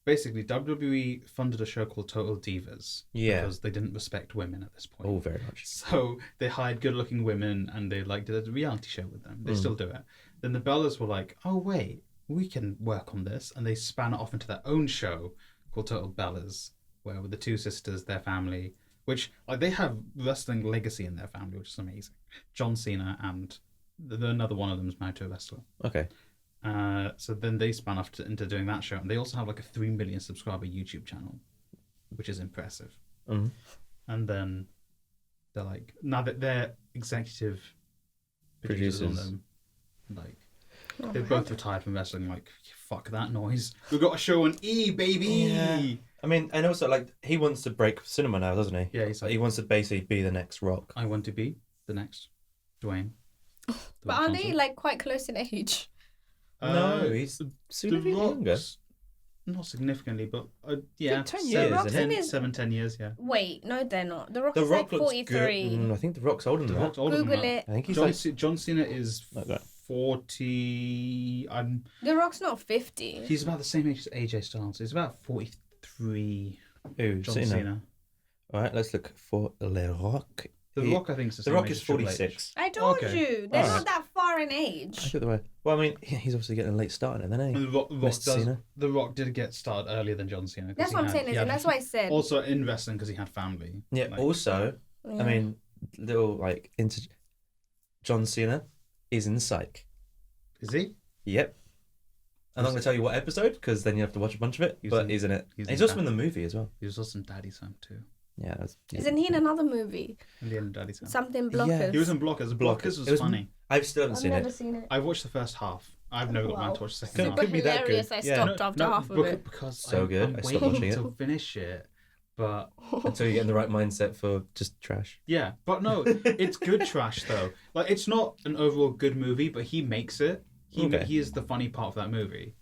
Basically, WWE funded a show called Total Divas. Yeah. Because they didn't respect women at this point. Oh, very much. So they hired good-looking women, and they did a reality show with them. They still do it. Then the Bellas were like, "Oh wait, we can work on this," and they span it off into their own show called Total Bellas, where with the two sisters, their family, which like they have wrestling legacy in their family, which is amazing. John Cena and another one of them is married to a wrestler. Okay. So then they span off into doing that show, and they also have like a 3 million subscriber YouTube channel, which is impressive. Mm-hmm. And then they're like, now that they're executive producers on them, like they've both retired from wrestling. Like, fuck that noise. We've got a show on E, baby. Yeah. I mean, and also like he wants to break cinema now, doesn't he? Yeah, he's like, He wants to basically be the next Rock. I want to be the next Dwayne. But aren't they like quite close in age? No, he's significantly younger. Not significantly, but yeah, 10 years, Rock's isn't in his- 10 years, yeah. Wait, no, they're not. The Rock The is Rock like looks 43. good. I think The Rock's older than The that. Rock's older than Google that. it. I think he's John Cena is Okay. 40. The Rock's not 50. He's about the same age as AJ Styles. He's about 43. Who? John Cena. Cena. All right, let's look for Le Rock. The Rock, I think, is the The same Rock age is as Triple H. 46. I told Okay. you. They're Alright. not that far in I age. thought they were. Well, I mean, he's obviously getting a late start in it, then, And eh? The Rock did get started earlier than John Cena. 'cause That's he what I'm had- saying. he And had- that's why I said. Also in wrestling because he had family. Yeah. Like, Also, Yeah. I mean, little like into John Cena is in Psych. is he? Yep. I'm not going to tell you what episode because then you have to watch a bunch of it. But he's in it. He's also in the movie as well. He was also in Daddy's Home too. Yeah. Isn't he in another movie? In the end of Daddy's Home. Something Blockers. Yeah. He was in Blockers. Blockers was funny. I still haven't I've seen never it. seen it. I've watched the first half. I've never got around to watch the second Super half. be that hilarious. good. I Yeah. stopped after half of it. Because So good. I'm I stopped waiting watching it. to finish it. But Until you get in the right mindset for just trash. yeah, but no, it's good trash though. Like it's not an overall good movie, but he makes it. He is the funny part of that movie.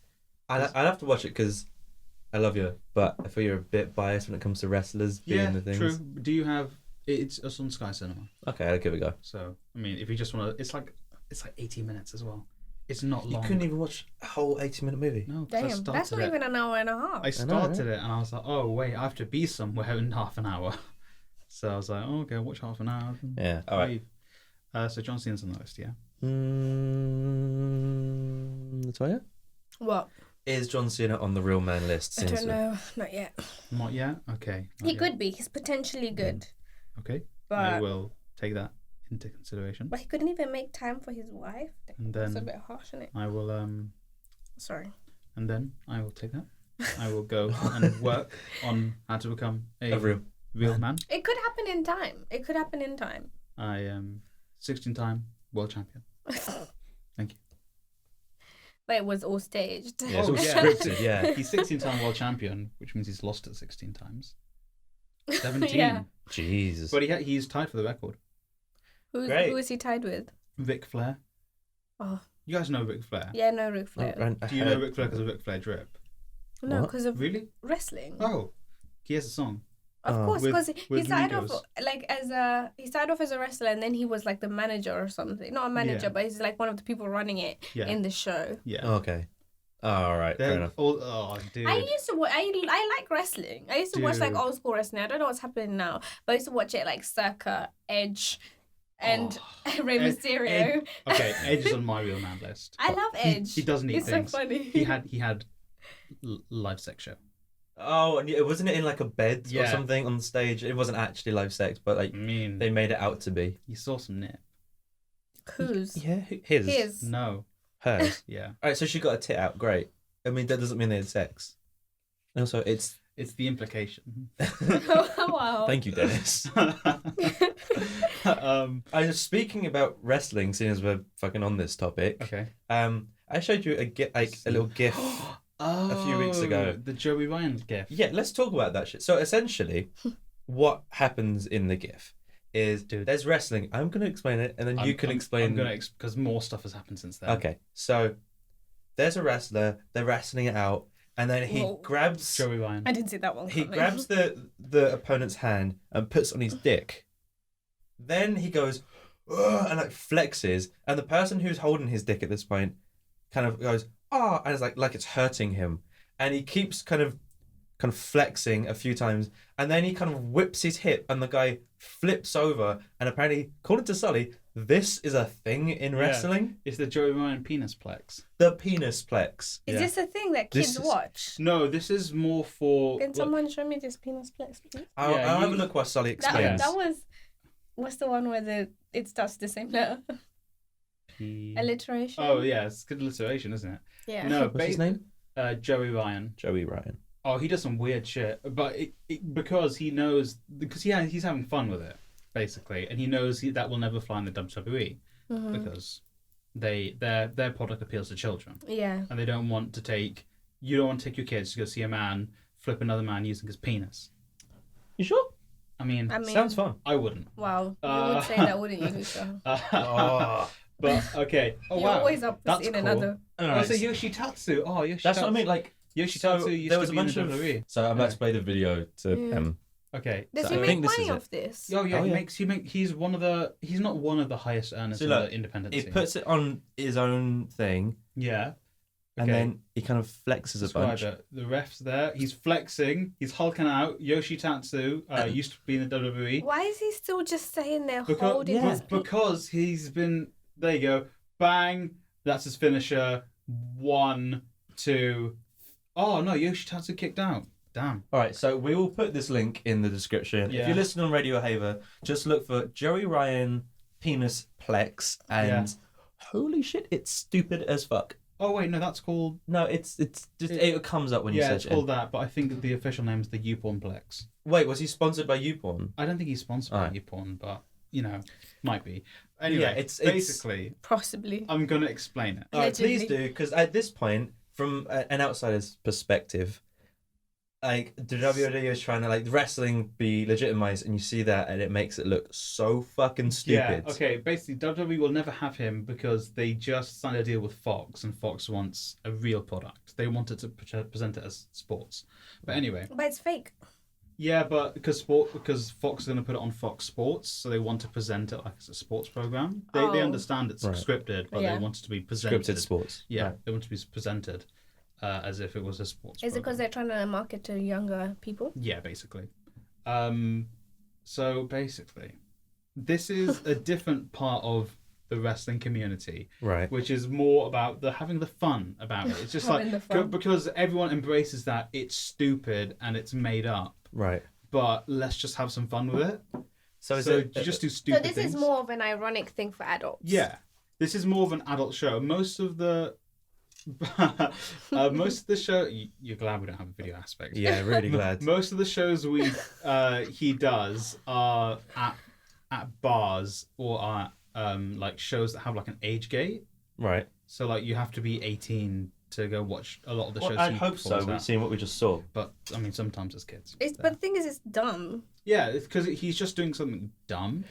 I'd have to watch it because I love you, but I feel you're a bit biased when it comes to wrestlers being the things. True. Do you have? It's on Sky Cinema. Okay, I'll give it a go. So I mean, if you just want to, it's like 18 minutes as well. It's not long. You couldn't even watch a whole 80-minute movie. No, 'cause I Damn, started that's not it. even an hour and a half. I started it and I was like, oh wait, I have to be somewhere in half an hour. So I was like, oh, okay, watch half an hour. Yeah, all right. Leave. So John Cena's on the list, yeah. Latoya? What? Is John Cena on the real man list? I don't know. Not yet. Not yet. Okay. Not He yet. could be. He's potentially good. Okay. But I will take that into consideration. But he couldn't even make time for his wife. And That's a then bit harsh, isn't it? I will Sorry. and then I will take that. I will go and work on how to become a real man. It could happen in time. It could happen in time. I am 16-time world champion. Thank you. But it was all staged. Yeah, it's all yeah. scripted, yeah. He's 16-time world champion, which means he's lost it 16 times. 17. Yeah. Jesus. But he's tied for the record. Great. Who is he tied with? Ric Flair. Oh. You guys know Ric Flair? Yeah, no, Ric Flair. Do you know Ric Flair because of Ric Flair drip? No, What? because of Really? wrestling. Oh, he has a song. Of course, With- because he with started off Migos. he started off as a wrestler and then he was like the manager or something. Not a manager, Yeah. but he's like one of the people running it Yeah. in the show. Yeah. Okay. All right, fair enough. Dude. I used to watch. I like wrestling. I used to watch like Dude. old school wrestling. I don't know what's happening now, but I used to watch it like Circa, Edge, and Rey Mysterio. Okay, Edge is on my real man list. I love Edge. He does neat He's things. so funny. He had live sex show. Oh, and wasn't it in like a bed or Yeah. something on the stage? It wasn't actually live sex, but like I mean, they made it out to be. you saw some nip. Whose? Yeah, his. His. No. Hers. Yeah. All right, so she got a tit out. Great. I mean, that doesn't mean they had sex. And also, it's. It's the implication. Wow. Thank you, Dennis. Um. I was speaking about wrestling, seeing as we're fucking on this topic. Okay. I showed you a little gif. A few weeks ago. The Joey Ryan gift. Yeah, let's talk about that shit. So essentially, what happens in the gif is there's wrestling. I'm gonna explain it, and then you can explain. I'm gonna because more stuff has happened since then. Okay, so there's a wrestler. They're wrestling it out, and then he Whoa. grabs. Joey Ryan. I didn't see that one. He coming. grabs the opponent's hand and puts on his dick. Then he goes "Ugh," and like flexes, and the person who's holding his dick at this point kind of goes and it's like it's hurting him, and he keeps kind of flexing a few times, and then he kind of whips his hip, and the guy flips over, and apparently, according to Sully, this is a thing in wrestling. It's the Joey Ryan penis plex. The penis plex. Is Yeah. this a thing that This kids is- watch? No, this is more for. Can someone show me this penis plex, please? I'll Yeah, have a you- look while Sully That, explains. that was. What's the one where it starts the same letter? Alliteration. Oh yeah, it's good alliteration, isn't it? Yeah. No, What's his name? Joey Ryan. Joey Ryan. Oh, he does some weird shit, but because he knows he's having fun with it basically, and he knows that will never fly in the WWE because their product appeals to children, Yeah. and you don't want to take your kids to go see a man flip another man using his penis. You sure? I mean, Sounds fun. I wouldn't. Wow. You would say that, wouldn't you, Luca? But okay. Oh You're wow. always up That's in cool. another. Oh, so Yoshitatsu. Oh, Yoshitatsu. That's what I mean. Like, Yoshitatsu used there to was a be in bunch the of. WWE. So I'm about Yeah. to play the video to Yeah. Okay. Does So he I make think this money is it. off this? Oh yeah, Oh, yeah. he's one of the. He's not one of the highest earners So in look, the independent He scene. puts it on his own thing, Yeah. and Okay. then he kind of flexes a Describe bunch. it. The ref's there. He's flexing. He's hulking out. Yoshitatsu used to be in the WWE. Why is he still just saying they're Because, holding his because he's been. There you go. Bang. That's his finisher. 1, 2. Oh no, Yoshitatsu kicked out. Damn. All right, so we will put this link in the description. If Yeah. you're listening on Radio Haver, just look for Joey Ryan penis plex, and holy shit, it's stupid as fuck. Oh wait, no, that's called. No, it's just it comes up when you Yeah, search it's it. called that, but I think the official name is the YouPornplex. Wait, was he sponsored by YouPorn? I don't think he's sponsored by Alright. YouPorn, but might be. Anyway, Yeah, it's basically. Possibly. I'm gonna explain it. All right, please Allegedly. do, because at this point, from an outsider's perspective, like the WWE is trying to like wrestling be legitimized, and you see that, and it makes it look so fucking stupid. Yeah, okay. Basically, WWE will never have him because they just signed a deal with Fox, and Fox wants a real product. They wanted to present it as sports. But anyway, But it's fake. yeah, but because Fox is going to put it on Fox Sports, so they want to present it like it's a sports program. They Oh. understand it's Right. scripted, but Yeah. they want it to be presented. Scripted sports. Yeah, Right. they want to be presented as if it was a sports. Is it because program. they're trying to market to younger people? Yeah, basically. So basically, this is a different part of the wrestling community, Right. which is more about having the fun about it. It's just Having the fun. because everyone embraces that it's stupid and it's made up, Right. but let's just have some fun with it. So So is you it just do So stupid this things. is more of an ironic thing for adults. Yeah, this is more of an adult show. Most of the show. You're glad we don't have a video aspect. Yeah, really glad. Most of the shows he does are at bars or are like shows that have like an age gate. Right. So like you have to be 18 to go watch a lot of the Well, shows. I'd he hope so. performs We've at. seen what we just saw. But I mean, sometimes as kids. But the thing is, it's dumb. Yeah, it's because he's just doing something dumb.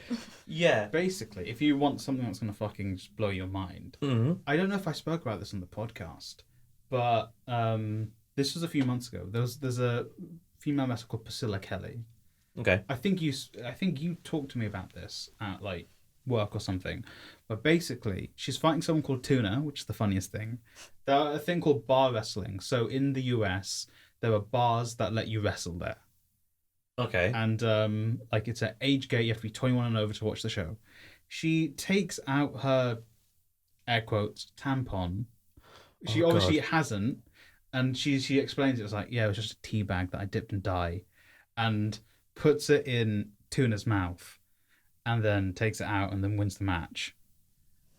Yeah. Basically, if you want something that's gonna fucking just blow your mind, Mm-hmm. I don't know if I spoke about this on the podcast, but this was a few months ago. There's a female wrestler called Priscilla Kelly. Okay. I think you talked to me about this at like work or something, but basically she's fighting someone called Tuna, which is the funniest thing. There's a thing called bar wrestling. So in the US, there are bars that let you wrestle there, Okay. and like it's an age gate. You have to be 21 and over to watch the show. She takes out her air quotes tampon. She Oh, obviously God. hasn't, and she explains it as like, yeah, it was just a tea bag that I dipped in dye, and puts it in Tuna's mouth, and then takes it out and then wins the match.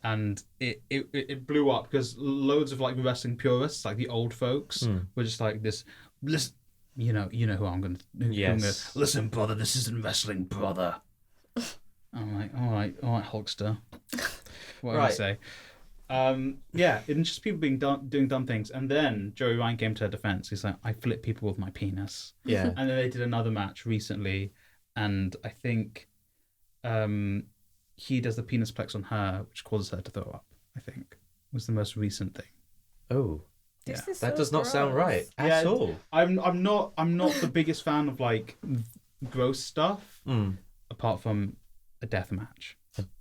And it blew up because loads of like wrestling purists, like the old folks, were just like this. Listen, you know who I'm gonna. Yes. Listen, brother, this isn't wrestling, brother. I'm like, all right, Hulkster. What do I Right. say? Yeah, it's just people doing dumb things. And then Joey Ryan came to her defense. He's like, I flip people with my penis. Yeah. And then they did another match recently, and I think he does the penis plex on her, which causes her to throw up. I think was the most recent thing. Oh, This is that so does not sound gross. right Yeah, at all. I'm not the biggest fan of like gross stuff, apart from a death match.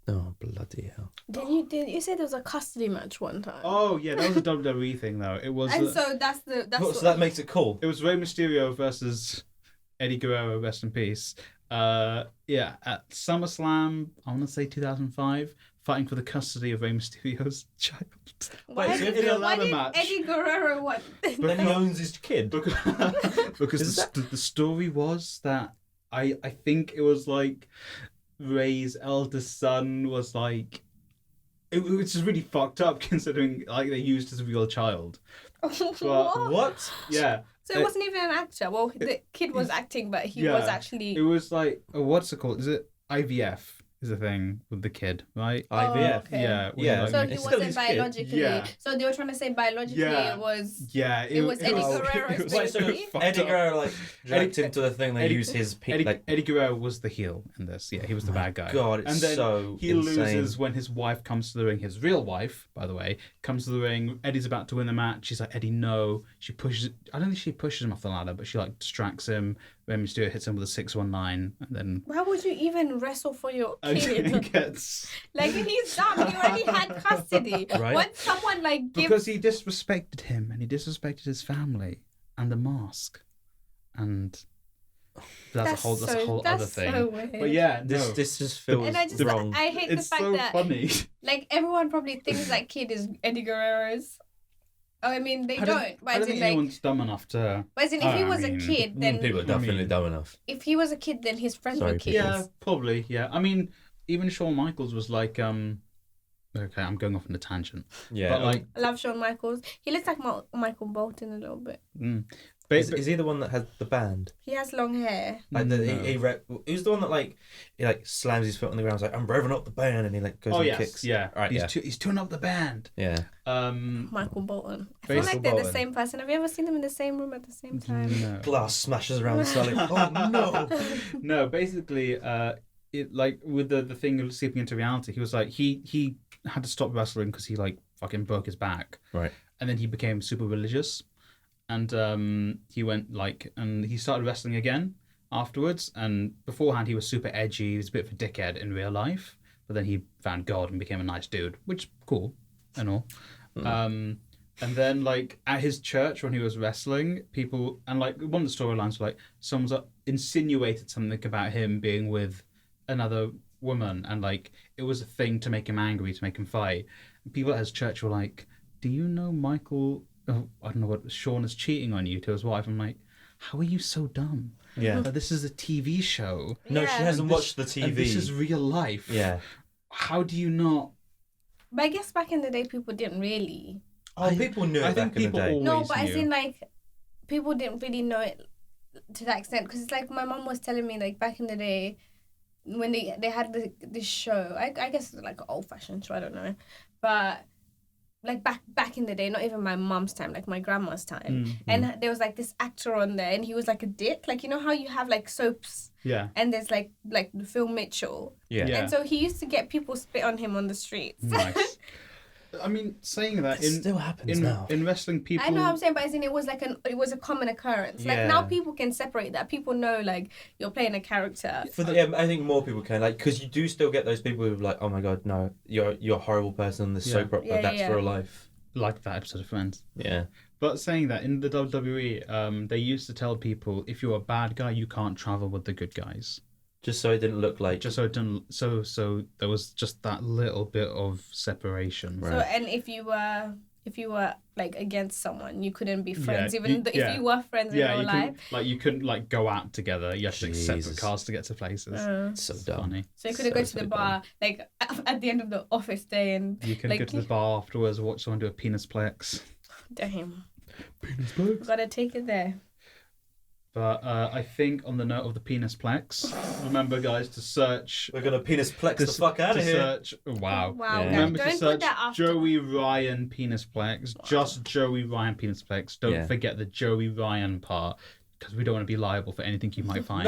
Oh, bloody hell. Did you say there was a custody match one time? Oh yeah, that was a WWE thing though. It was. and so that's So that makes it cool. It was Rey Mysterio versus Eddie Guerrero, rest in peace. Yeah, at SummerSlam, I want to say 2005, fighting for the custody of Rey Mysterio's child. Why Wait, so did, in a why ladder did match. Eddie Guerrero want? But then he owns his kid. Because Is the story was that I think it was like Ray's eldest son was like, which is really fucked up considering like they used his real child. What? What? Yeah. So it wasn't even an actor. Well, the kid was acting, but he Yeah. was actually. It was like, what's it called? Is it IVF? Is a thing with the kid, right? IVF. okay. Yeah. when Yeah. like, So you- he It's still wasn't his kid. biologically. Yeah. So they were trying to say biologically Yeah. it was. Yeah, It was Eddie Guerrero's it was Wait, so Really? fucked Eddie up. Guerrero like dragged him to the thing. They Eddie- use his Eddie Guerrero was the heel in this. Yeah, he was the My bad guy. God, it's and then so he insane. loses when his wife comes to the ring. His real wife, by the way, comes to the ring. Eddie's about to win the match. She's like, Eddie, no. She pushes. I don't think she pushes him off the ladder, but she like distracts him. Rey Mysterio hits him with a 619, and then. Why would you even wrestle for your And kid? then gets Like he's dumb. He already had custody. Right. Once someone like gives. because he disrespected him and he disrespected his family and the mask, and that's a whole other thing. So weird. But yeah, no. This just feels And I just wrong. I hate It's the fact so that funny. like everyone probably thinks that kid is Eddie Guerrero's. Oh, I mean they I don't. But I as don't in think like, anyone's dumb enough to. but as in if he I was mean, a kid, then People are definitely I mean- dumb enough. if he was a kid, then his friends Sorry, were kids. people. Yeah, probably. Yeah, I mean, even Shawn Michaels was like, Okay, I'm going off on a tangent. Yeah. But like, I love Shawn Michaels. He looks like Michael Bolton a little bit. Is he the one that has the band? He has long hair. Like he's the one that he slams his foot on the ground. He's like, I'm revving up the band, and he like goes and kicks. Yeah. Right. He's tuning up the band. Yeah. Michael Bolton. I feel like they're the same person. Have you ever seen them in the same room at the same time? No. Glass smashes around the ceiling. Oh no. No, basically, it like with the thing of sleeping into reality, he was like he had to stop wrestling because he like fucking broke his back. Right. And then he became super religious. And he went and he started wrestling again afterwards. And beforehand, he was super edgy. He was a bit of a dickhead in real life. But then he found God and became a nice dude, which cool and all. And then like at his church when he was wrestling, people and like one of the storylines were like someone's insinuated something about him being with another woman, and like it was a thing to make him angry, to make him fight. And people at his church were like, "Do you know Michael? Oh, I don't know what Sean is cheating on you," to his wife. I'm like, how are you so dumb? Yeah. This is a TV show. No, she hasn't watched the TV. And this is real life. Yeah. How do you not? But I guess back in the day, people didn't really. Oh, people knew it back in the day. No, but I think like people didn't really know it to that extent, because it's like my mom was telling me like back in the day when they had this show. I guess it's like an old-fashioned show. I don't know, but. Like back in the day, not even my mum's time, like my grandma's time. And there was like this actor on there, and he was like a dick. Like, you know how you have like soaps? Yeah. And there's like Phil Mitchell. Yeah. And so he used to get people spit on him on the streets. Nice. I mean, saying that it still happens now. In wrestling, people. I know what I'm saying, but as in it was a common occurrence. Like now people can separate that. People know like you're playing a character. I think more people can, like, because you do still get those people who are like, oh my god, no, you're a horrible person. This soap opera, that's real life. Like that episode of Friends. Yeah. But saying that in the WWE, they used to tell people if you're a bad guy, you can't travel with the good guys. Just so it didn't look like. Just so it didn't. So there was just that little bit of separation. Right. So and if you were like against someone, you couldn't be friends, if you were friends in real life. You couldn't like go out together. You had to take separate cars to get to places. So dumb. Funny. So you couldn't go to the bar like at the end of the office day, and you couldn't go to the bar afterwards, watch someone do a penis plex. Damn. Penis plex. We've got to take it there. But I think on the note of the penis plex, remember guys to search. We're gonna penis plex the fuck out of here. Search. Wow. Wow. Yeah. Remember Don't to search put that after. Joey Ryan penis plex. Just Joey Ryan penis plex. Don't forget the Joey Ryan part, because we don't want to be liable for anything you might find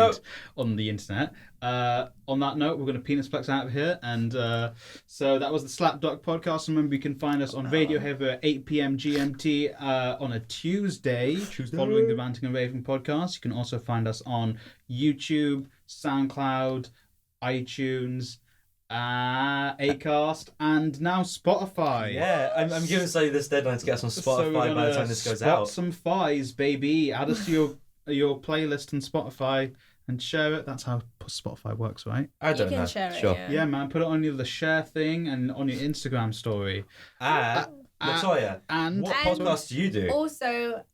on the internet. On that note, we're going to penis plex out of here. And so that was the Slapduck Podcast. Remember, you can find us on Radio Heavy at 8 p.m. GMT on a Tuesday, following the Ranting and Raving Podcast. You can also find us on YouTube, SoundCloud, iTunes, Acast, and now Spotify. Yeah, I'm going to say this deadline to get us on Spotify by the time this goes out. Some fies, baby. Add us to your playlist on Spotify and share it. That's how Spotify works, right? I don't know. You can share it, sure. yeah, man. Put it on the share thing and on your Instagram story. Latoya, and what podcast do you do? Also,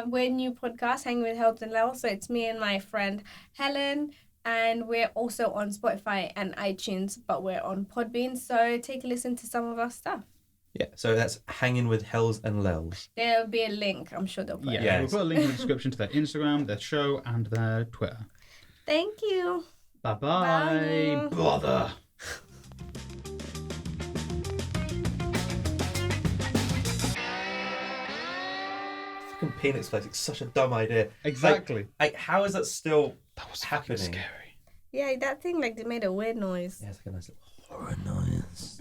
we're a new podcast, Hanging with Hels and Lels. So it's me and my friend Helen. And we're also on Spotify and iTunes, but we're on Podbean. So take a listen to some of our stuff. Yeah, so that's Hanging with Hels and Lels. There'll be a link. I'm sure they'll put it. We'll put a link in the description to their Instagram, their show, and their Twitter. Thank you. Bye-bye. Bye. Bother. Fucking penis plex. It's such a dumb idea. Exactly. Like how is that still That was happening? fucking scary. Yeah, that thing like they made a weird noise. Yeah, it's like a nice little horror noise.